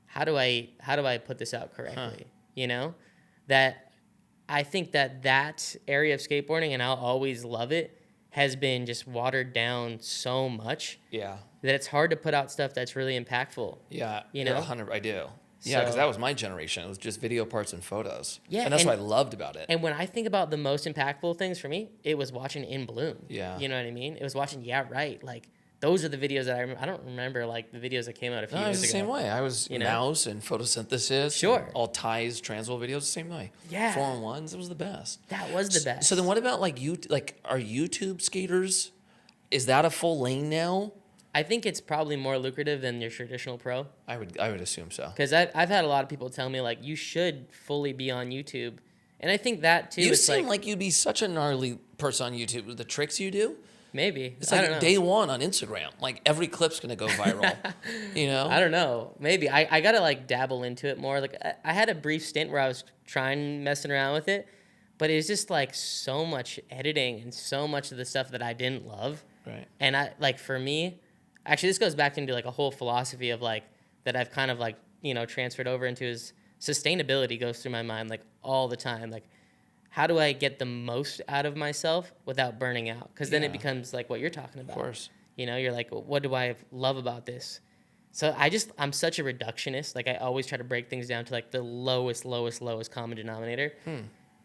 how do I put this out correctly? You know, that I think that area of skateboarding, and I'll always love it, has been just watered down so much. Yeah. That it's hard to put out stuff that's really impactful. Yeah. You know? 100. I do. Yeah, because that was my generation. It was just video parts and photos. Yeah, and that's what I loved about it. And when I think about the most impactful things for me, it was watching In Bloom. Yeah. You know what I mean? It was watching Yeah Right. Like, those are the videos that I remember. I don't remember, like, the videos that came out a few years ago. I was the same way. I was Mouse and photosynthesis. Sure. And all ties, Transworld videos, the same way. Yeah. 4-on-1s, it was the best. That was the best. So then what about, like, are YouTube skaters, is that a full lane now? I think it's probably more lucrative than your traditional pro. I would assume so. Because I've had a lot of people tell me, like, you should fully be on YouTube. And I think that, too, You it's seem like you'd be such a gnarly person on YouTube with the tricks you do. Maybe. It's I like don't know. day one on Instagram. Like, every clip's going to go viral, you know? I don't know. Maybe. I got to, like, dabble into it more. Like, I had a brief stint where I was messing around with it. But it was just, like, so much editing and so much of the stuff that I didn't love. Right. And, for me... Actually, this goes back into like a whole philosophy of like that I've kind of like, you know, transferred over into is sustainability goes through my mind like all the time. Like, how do I get the most out of myself without burning out? Because then it becomes like what you're talking about. Of course. You know, you're like, what do I love about this? So I'm such a reductionist. Like I always try to break things down to like the lowest common denominator.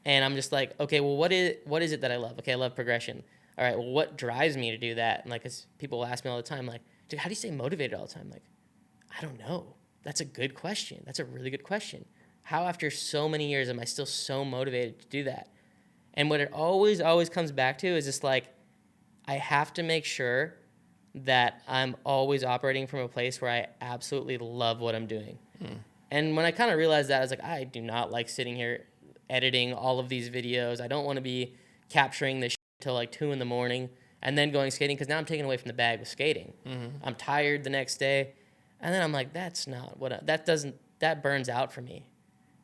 And I'm just like, okay, well, what is it that I love? Okay, I love progression. All right, well, what drives me to do that? And like, as people ask me all the time, like, dude, how do you stay motivated all the time? Like, I don't know. That's a good question. That's a really good question. How after so many years am I still so motivated to do that? And what it always comes back to is just like, I have to make sure that I'm always operating from a place where I absolutely love what I'm doing. And when I kind of realized that, I was like, I do not like sitting here editing all of these videos. I don't want to be capturing this till like 2 a.m. and then going skating, because now I'm taking away from the bag with skating. I'm tired the next day. And then I'm like, that's not that burns out for me.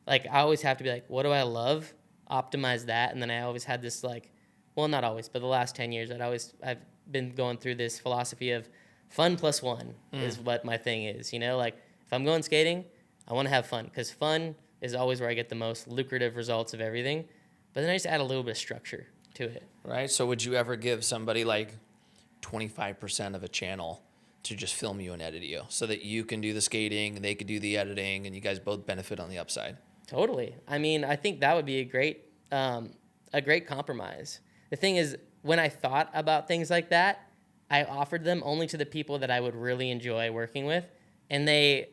Like, I always have to be like, what do I love? Optimize that. And then I always had this, like, well, not always, but the last 10 years, I've been going through this philosophy of fun plus one is what my thing is. You know, like, if I'm going skating, I want to have fun, because fun is always where I get the most lucrative results of everything. But then I just add a little bit of structure to it. Right. So would you ever give somebody like 25% of a channel to just film you and edit you so that you can do the skating and they could do the editing and you guys both benefit on the upside? Totally. I mean, I think that would be a great compromise. The thing is, when I thought about things like that, I offered them only to the people that I would really enjoy working with, and they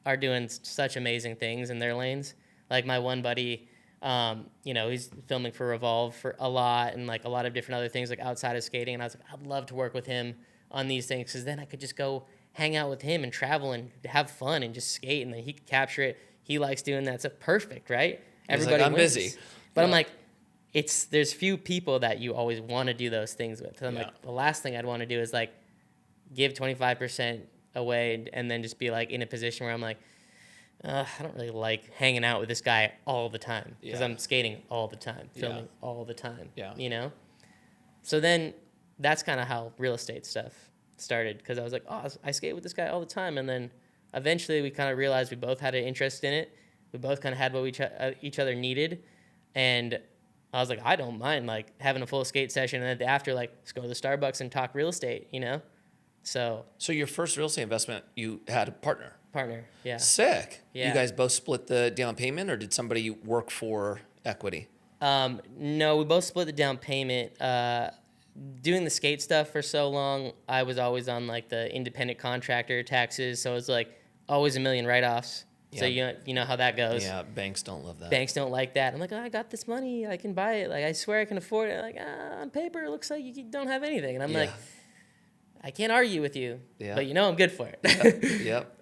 are doing such amazing things in their lanes. Like my one buddy, he's filming for Revolve for a lot, and like a lot of different other things like outside of skating. And I was like, I'd love to work with him on these things, because then I could just go hang out with him and travel and have fun and just skate, and then he could capture it. He likes doing that. So perfect, right? Everybody, I'm wins. busy. But I'm like, there's few people that you always want to do those things with. So I'm like, the last thing I'd want to do is like give 25% away and then just be like in a position where I'm like, I don't really like hanging out with this guy all the time, because I'm skating all the time, filming all the time, you know? So then that's kind of how real estate stuff started, because I was like, I skate with this guy all the time. And then eventually we kind of realized we both had an interest in it. We both kind of had what each other needed. And I was like, I don't mind like having a full skate session, and then after, like, let's go to the Starbucks and talk real estate, you know? So your first real estate investment, you had a partner. Yeah. Sick. Yeah. You guys both split the down payment, or did somebody work for equity? No, we both split the down payment. Doing the skate stuff for so long, I was always on like the independent contractor taxes, so it was like always a million write-offs. So you know how that goes. Yeah, banks don't love that. Banks don't like that. I'm like, I got this money, I can buy it. Like, I swear I can afford it. Like, on paper, it looks like you don't have anything. And I'm like, I can't argue with you, but I'm good for it. Yep.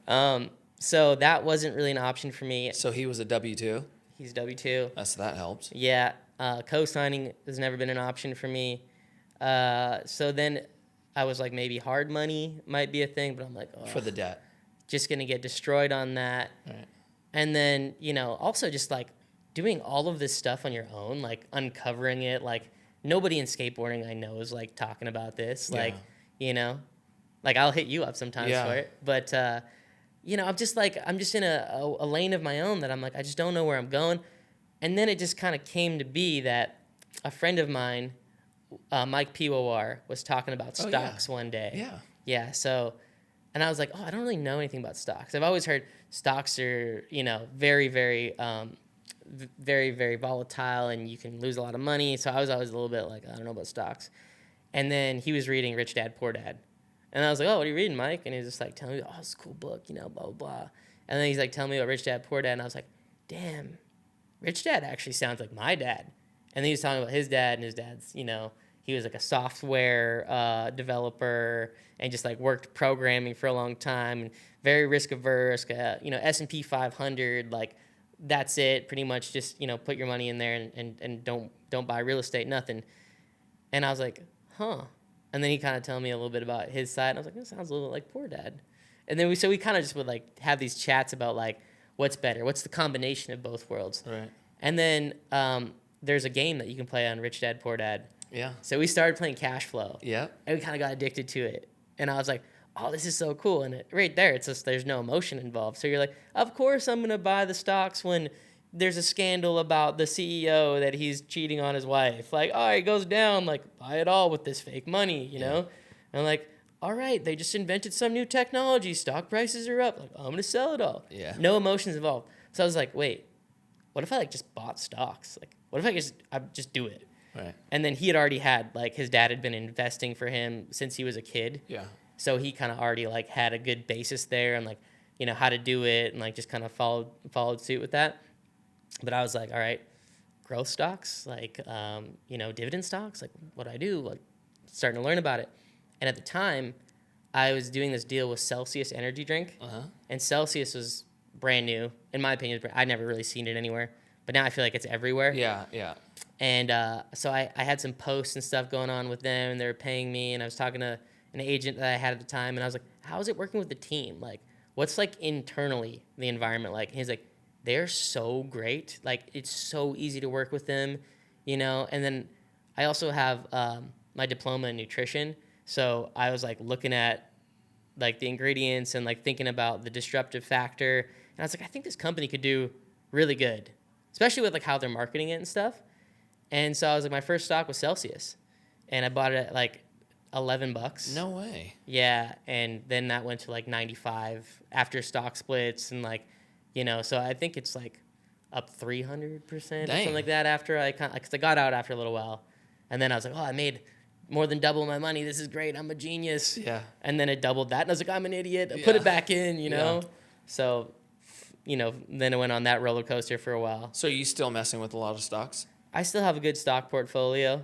So that wasn't really an option for me. So he was a W-2? He's W-2. So that helps. Yeah. Co-signing has never been an option for me. So then I was like, maybe hard money might be a thing, but I'm like, for the debt. Just going to get destroyed on that. Right. And then, also just like doing all of this stuff on your own, like uncovering it. Like, nobody in skateboarding I know is like talking about this. Like, like I'll hit you up sometimes for it. But, I'm just in a lane of my own that I'm like, I just don't know where I'm going. And then it just kind of came to be that a friend of mine, Mike Papa, was talking about stocks one day. Yeah. Yeah. So, and I was like, I don't really know anything about stocks. I've always heard stocks are, very, very, very, very volatile, and you can lose a lot of money. So I was always a little bit like, I don't know about stocks. And then he was reading Rich Dad, Poor Dad. And I was like, what are you reading, Mike? And he was just like telling me, it's a cool book, blah, blah, blah. And then he's like telling me about Rich Dad, Poor Dad. And I was like, damn, Rich Dad actually sounds like my dad. And then he was talking about his dad, and his dad's, he was like a software developer and just like worked programming for a long time and very risk averse, S&P 500, like that's it. Pretty much just, put your money in there and don't buy real estate, nothing. And I was like, huh. And then he kind of told me a little bit about his side. And I was like, that sounds a little like Poor Dad. And then we kind of just would like have these chats about like, what's better? What's the combination of both worlds? Right. And then there's a game that you can play on Rich Dad, Poor Dad. Yeah. So we started playing Cash Flow. Yeah. And we kind of got addicted to it. And I was like, this is so cool. And right there, it's just, there's no emotion involved. So you're like, of course I'm going to buy the stocks when there's a scandal about the CEO that he's cheating on his wife. Like, it goes down. Like, buy it all with this fake money, you know? And I'm like, all right, they just invented some new technology. Stock prices are up. Like, I'm going to sell it all. Yeah. No emotions involved. So I was like, wait, what if I like just bought stocks? Like, what if I just do it? Right. And then he had already had, like, his dad had been investing for him since he was a kid. Yeah. So he kind of already, like, had a good basis there and, like, how to do it and, like, just kind of followed suit with that. But I was like, all right, growth stocks, like, dividend stocks, like, what do I do? Like, starting to learn about it. And at the time, I was doing this deal with Celsius energy drink. Uh-huh. And Celsius was brand new. In my opinion, I'd never really seen it anywhere. But now I feel like it's everywhere. Yeah, yeah. And so I had some posts and stuff going on with them, and they were paying me. And I was talking to an agent that I had at the time, and I was like, how is it working with the team? Like, what's like internally the environment like? And he's like, they're so great. Like, it's so easy to work with them, you know? And then I also have my diploma in nutrition. So I was like looking at like the ingredients and like thinking about the disruptive factor. And I was like, I think this company could do really good, especially with like how they're marketing it and stuff. And so I was like, my first stock was Celsius, and I bought it at like $11. No way. Yeah, and then that went to like 95 after stock splits and like, you know, so I think it's like up 300% or something like that after because I got out after a little while, and then I was like, oh, I made more than double my money. This is great. I'm a genius. Yeah. And then it doubled that, and I was like, I'm an idiot. I put it back in, you know. Yeah. So, you know, then it went on that roller coaster for a while. So are you still messing with a lot of stocks? I still have a good stock portfolio.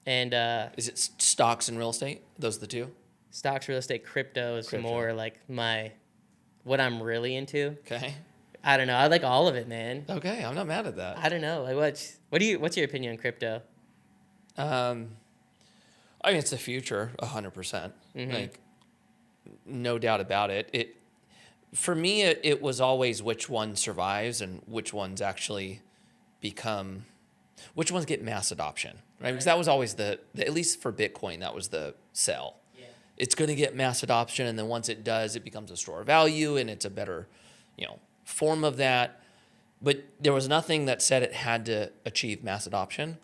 Is it stocks and real estate? Those are the two? Stocks, real estate, crypto is more like what I'm really into. Okay. I don't know. I like all of it, man. Okay, I'm not mad at that. I don't know. Like what's your opinion on crypto? I mean, it's the future, 100%. Like, no doubt about it. For me, it was always which one survives and which ones actually which ones get mass adoption, right? Because that was always at least for Bitcoin, that was the sell. Yeah. It's going to get mass adoption, and then once it does, it becomes a store of value, and it's a better, form of that. But there was nothing that said it had to achieve mass adoption.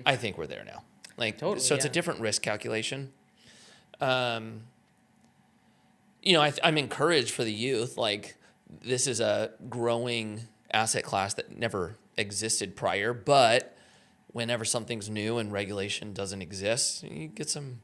I think we're there now. Like, totally, so it's a different risk calculation. I'm encouraged for the youth. Like, this is a growing asset class that never existed prior, but whenever something's new and regulation doesn't exist, you get some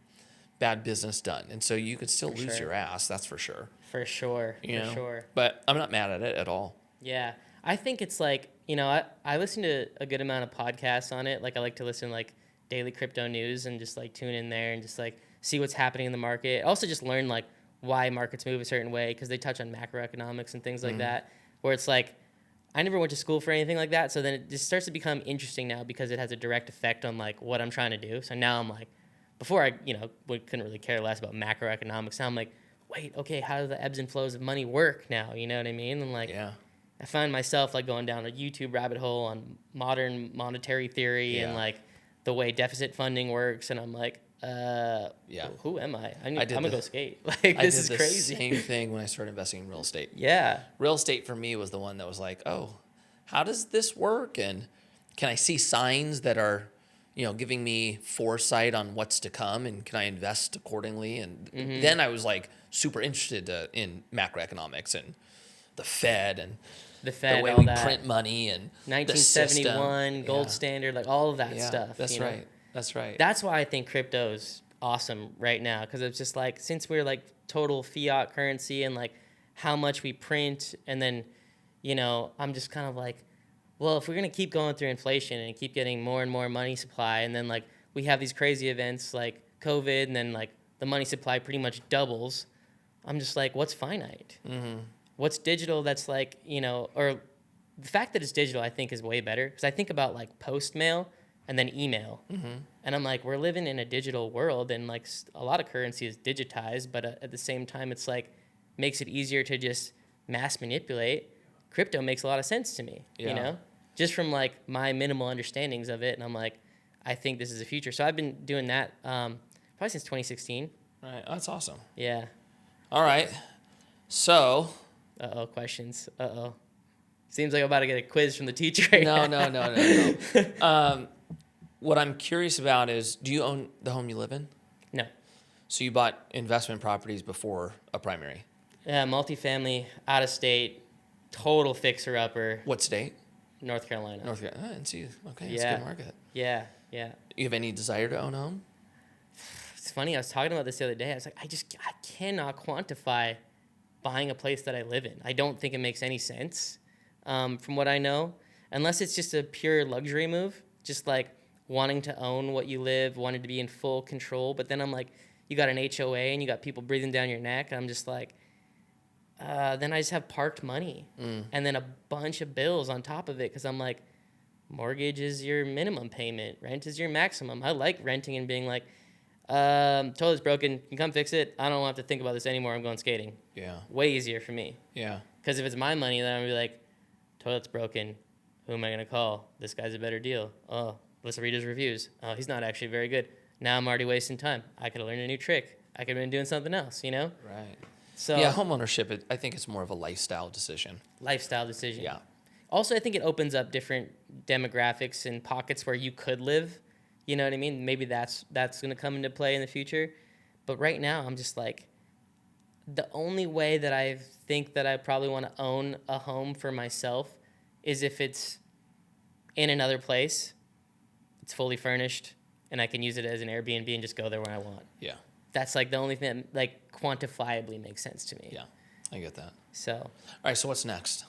bad business done. And so you could still lose your ass, that's for sure. For sure. For sure. But I'm not mad at it at all. Yeah. I think it's like, I listen to a good amount of podcasts on it. Like, I like to listen like daily crypto news and just like tune in there and just like see what's happening in the market. Also just learn like why markets move a certain way, because they touch on macroeconomics and things like that, where it's like, I never went to school for anything like that. So then it just starts to become interesting now because it has a direct effect on like what I'm trying to do. So now I'm like, before I, couldn't really care less about macroeconomics. Now I'm like, wait, okay, how do the ebbs and flows of money work now? You know what I mean? And like, I find myself like going down a YouTube rabbit hole on modern monetary theory and like the way deficit funding works. And I'm like, who am I? I'm gonna go skate. Like, this is crazy. Same thing when I started investing in real estate. Yeah. Real estate for me was the one that was like, oh, how does this work? And can I see signs that are, giving me foresight on what's to come? And can I invest accordingly? And then I was like super interested in macroeconomics and the Fed and the way we print money and 1971 gold standard, like all of that stuff. That's right. That's right. That's why I think crypto's awesome right now, because it's just like, since we're like total fiat currency and like how much we print, and then, I'm just kind of like, well, if we're going to keep going through inflation and keep getting more and more money supply, and then like we have these crazy events like COVID, and then like the money supply pretty much doubles, I'm just like, what's finite? What's digital that's like, or the fact that it's digital, I think is way better, because I think about like post mail and then email. And I'm like, we're living in a digital world, and like a lot of currency is digitized, but at the same time, it's like makes it easier to just mass manipulate. Crypto makes a lot of sense to me, just from like my minimal understandings of it. And I'm like, I think this is the future. So I've been doing that probably since 2016. Right. That's awesome. Yeah. All right. So. Questions. Seems like I'm about to get a quiz from the teacher right now. No. What I'm curious about is, do you own the home you live in? No. So you bought investment properties before a primary? Yeah, multifamily, out of state, total fixer-upper. What state? North Carolina. North Carolina. I didn't see. Okay, it's a good market. Yeah. You have any desire to own a home? It's funny, I was talking about this the other day. I was like, I cannot quantify buying a place that I live in. I don't think it makes any sense, from what I know, unless it's just a pure luxury move, just like wanting to own what you live, wanting to be in full control. But then I'm like, you got an HOA and you got people breathing down your neck, and I'm just like, then I just have parked money and then a bunch of bills on top of it, because I'm like, mortgage is your minimum payment, rent is your maximum. I like renting and being like, Toilet's broken. You can come fix it. I don't have to think about this anymore. I'm going skating. Yeah. Way easier for me. Yeah. Because if it's my money, then I'm going to be like, toilet's broken. Who am I going to call? This guy's a better deal. Oh, let's read his reviews. Oh, he's not actually very good. Now I'm already wasting time. I could have learned a new trick. I could have been doing something else, you know? Right. So Yeah, homeownership, I think it's more of a lifestyle decision. Lifestyle decision. Yeah. Also, I think it opens up different demographics and pockets where you could live. You know what I mean? Maybe that's going to come into play in the future. But right now, I'm just like, the only way that I think that I probably want to own a home for myself is if it's in another place, it's fully furnished, and I can use it as an Airbnb and just go there when I want. Yeah. That's like the only thing that like quantifiably makes sense to me. Yeah. I get that. So, All right, so what's next?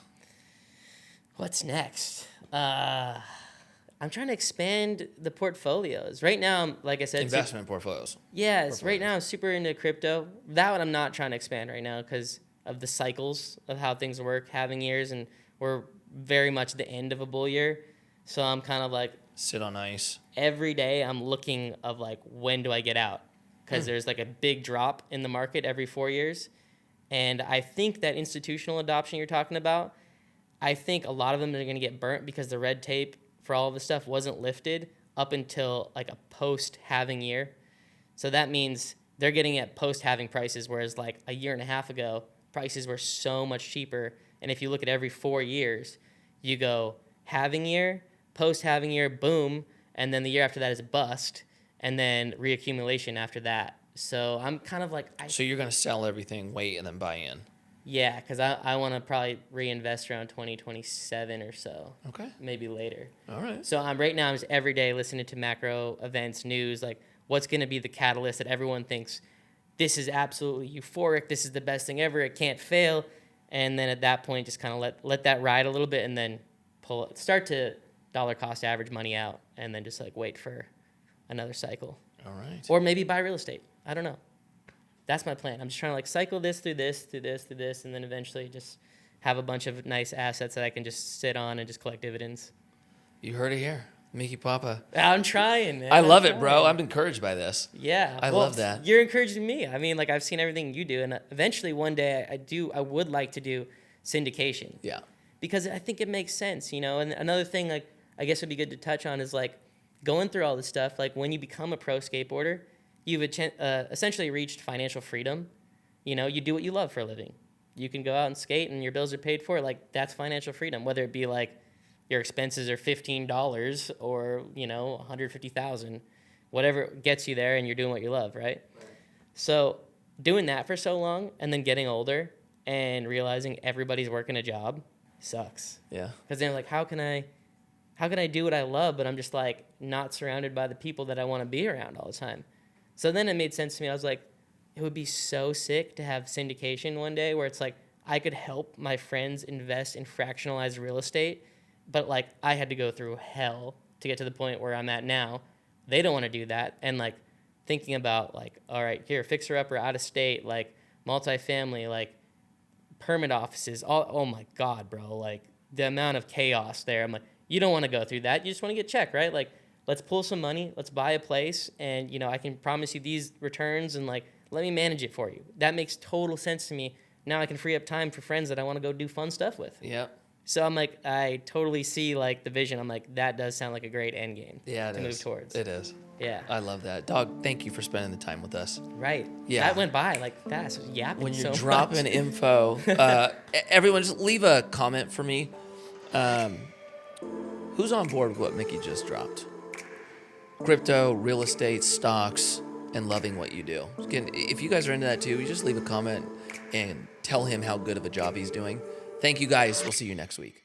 what's next? I'm trying to expand the portfolios. Right now, like I said, Investment portfolios. yes, right now I'm super into crypto. That one I'm not trying to expand right now because of the cycles of how things work, halving years, and we're very much the end of a bull year. So I'm kind of like, Sit on ice. every day I'm looking of like, when do I get out? Because there's like a big drop in the market every 4 years. And I think that institutional adoption you're talking about, I think a lot of them are going to get burnt because the red tape for all of this stuff wasn't lifted up until like a post-halving year. So that means they're getting at post-halving prices, whereas like a year and a half ago, prices were so much cheaper. And if you look at every 4 years, you go halving year, post-halving year, boom, and then the year after that is a bust, and then reaccumulation after that. So I'm kind of like... So you're going to sell everything, wait, and then buy in. Yeah, because I want to probably reinvest around 2027 or so. Okay. Maybe later. All right. So right now I'm just every day listening to macro events, news, like what's going to be the catalyst that everyone thinks this is absolutely euphoric, this is the best thing ever, it can't fail. And then at that point, just kind of let that ride a little bit and then start to dollar cost average money out and then just like wait for another cycle. All right. Or maybe buy real estate. I don't know. That's my plan. I'm just trying to like cycle this through this, through this, through this, and then eventually just have a bunch of nice assets that I can just sit on and just collect dividends. You heard it here. Micky Papa. I'm trying, man. I love I'm it, bro. trying. I'm encouraged by this. Yeah. I love that. You're encouraging me. I mean, like I've seen everything you do, and eventually one day I would like to do syndication. Yeah. Because I think it makes sense, you know. And another thing, like I guess would be good to touch on is like going through all this stuff. Like when you become a pro skateboarder, you've essentially reached financial freedom. You know, you do what you love for a living. You can go out and skate, and your bills are paid for. Like that's financial freedom. Whether it be like your expenses are $15 or $150,000, whatever gets you there, and you're doing what you love, right? So doing that for so long, and then getting older and realizing everybody's working a job sucks. Yeah. Because then like, how can I do what I love, but I'm just like not surrounded by the people that I want to be around all the time. So then it made sense to me. I was like, it would be so sick to have syndication one day where it's like I could help my friends invest in fractionalized real estate, but like I had to go through hell to get to the point where I'm at now. They don't want to do that. And like thinking about like, all right, here, fixer upper out of state, like multifamily, like permit offices, oh my God, bro. Like the amount of chaos there. I'm like, you don't want to go through that. You just want to get checked, right? Like, let's pull some money, let's buy a place, and I can promise you these returns, and like let me manage it for you. That makes total sense to me. Now I can free up time for friends that I want to go do fun stuff with. Yeah. So I'm like, I totally see like the vision. I'm like, that does sound like a great end game. Yeah, to move towards. It is. Yeah. I love that. Dog, thank you for spending the time with us. Right. Yeah. That went by like fast. Yapping When you're so dropping much. info, everyone just leave a comment for me. Who's on board with what Micky just dropped? Crypto, real estate, stocks, and loving what you do. Again, if you guys are into that too, you just leave a comment and tell him how good of a job he's doing. Thank you guys. We'll see you next week.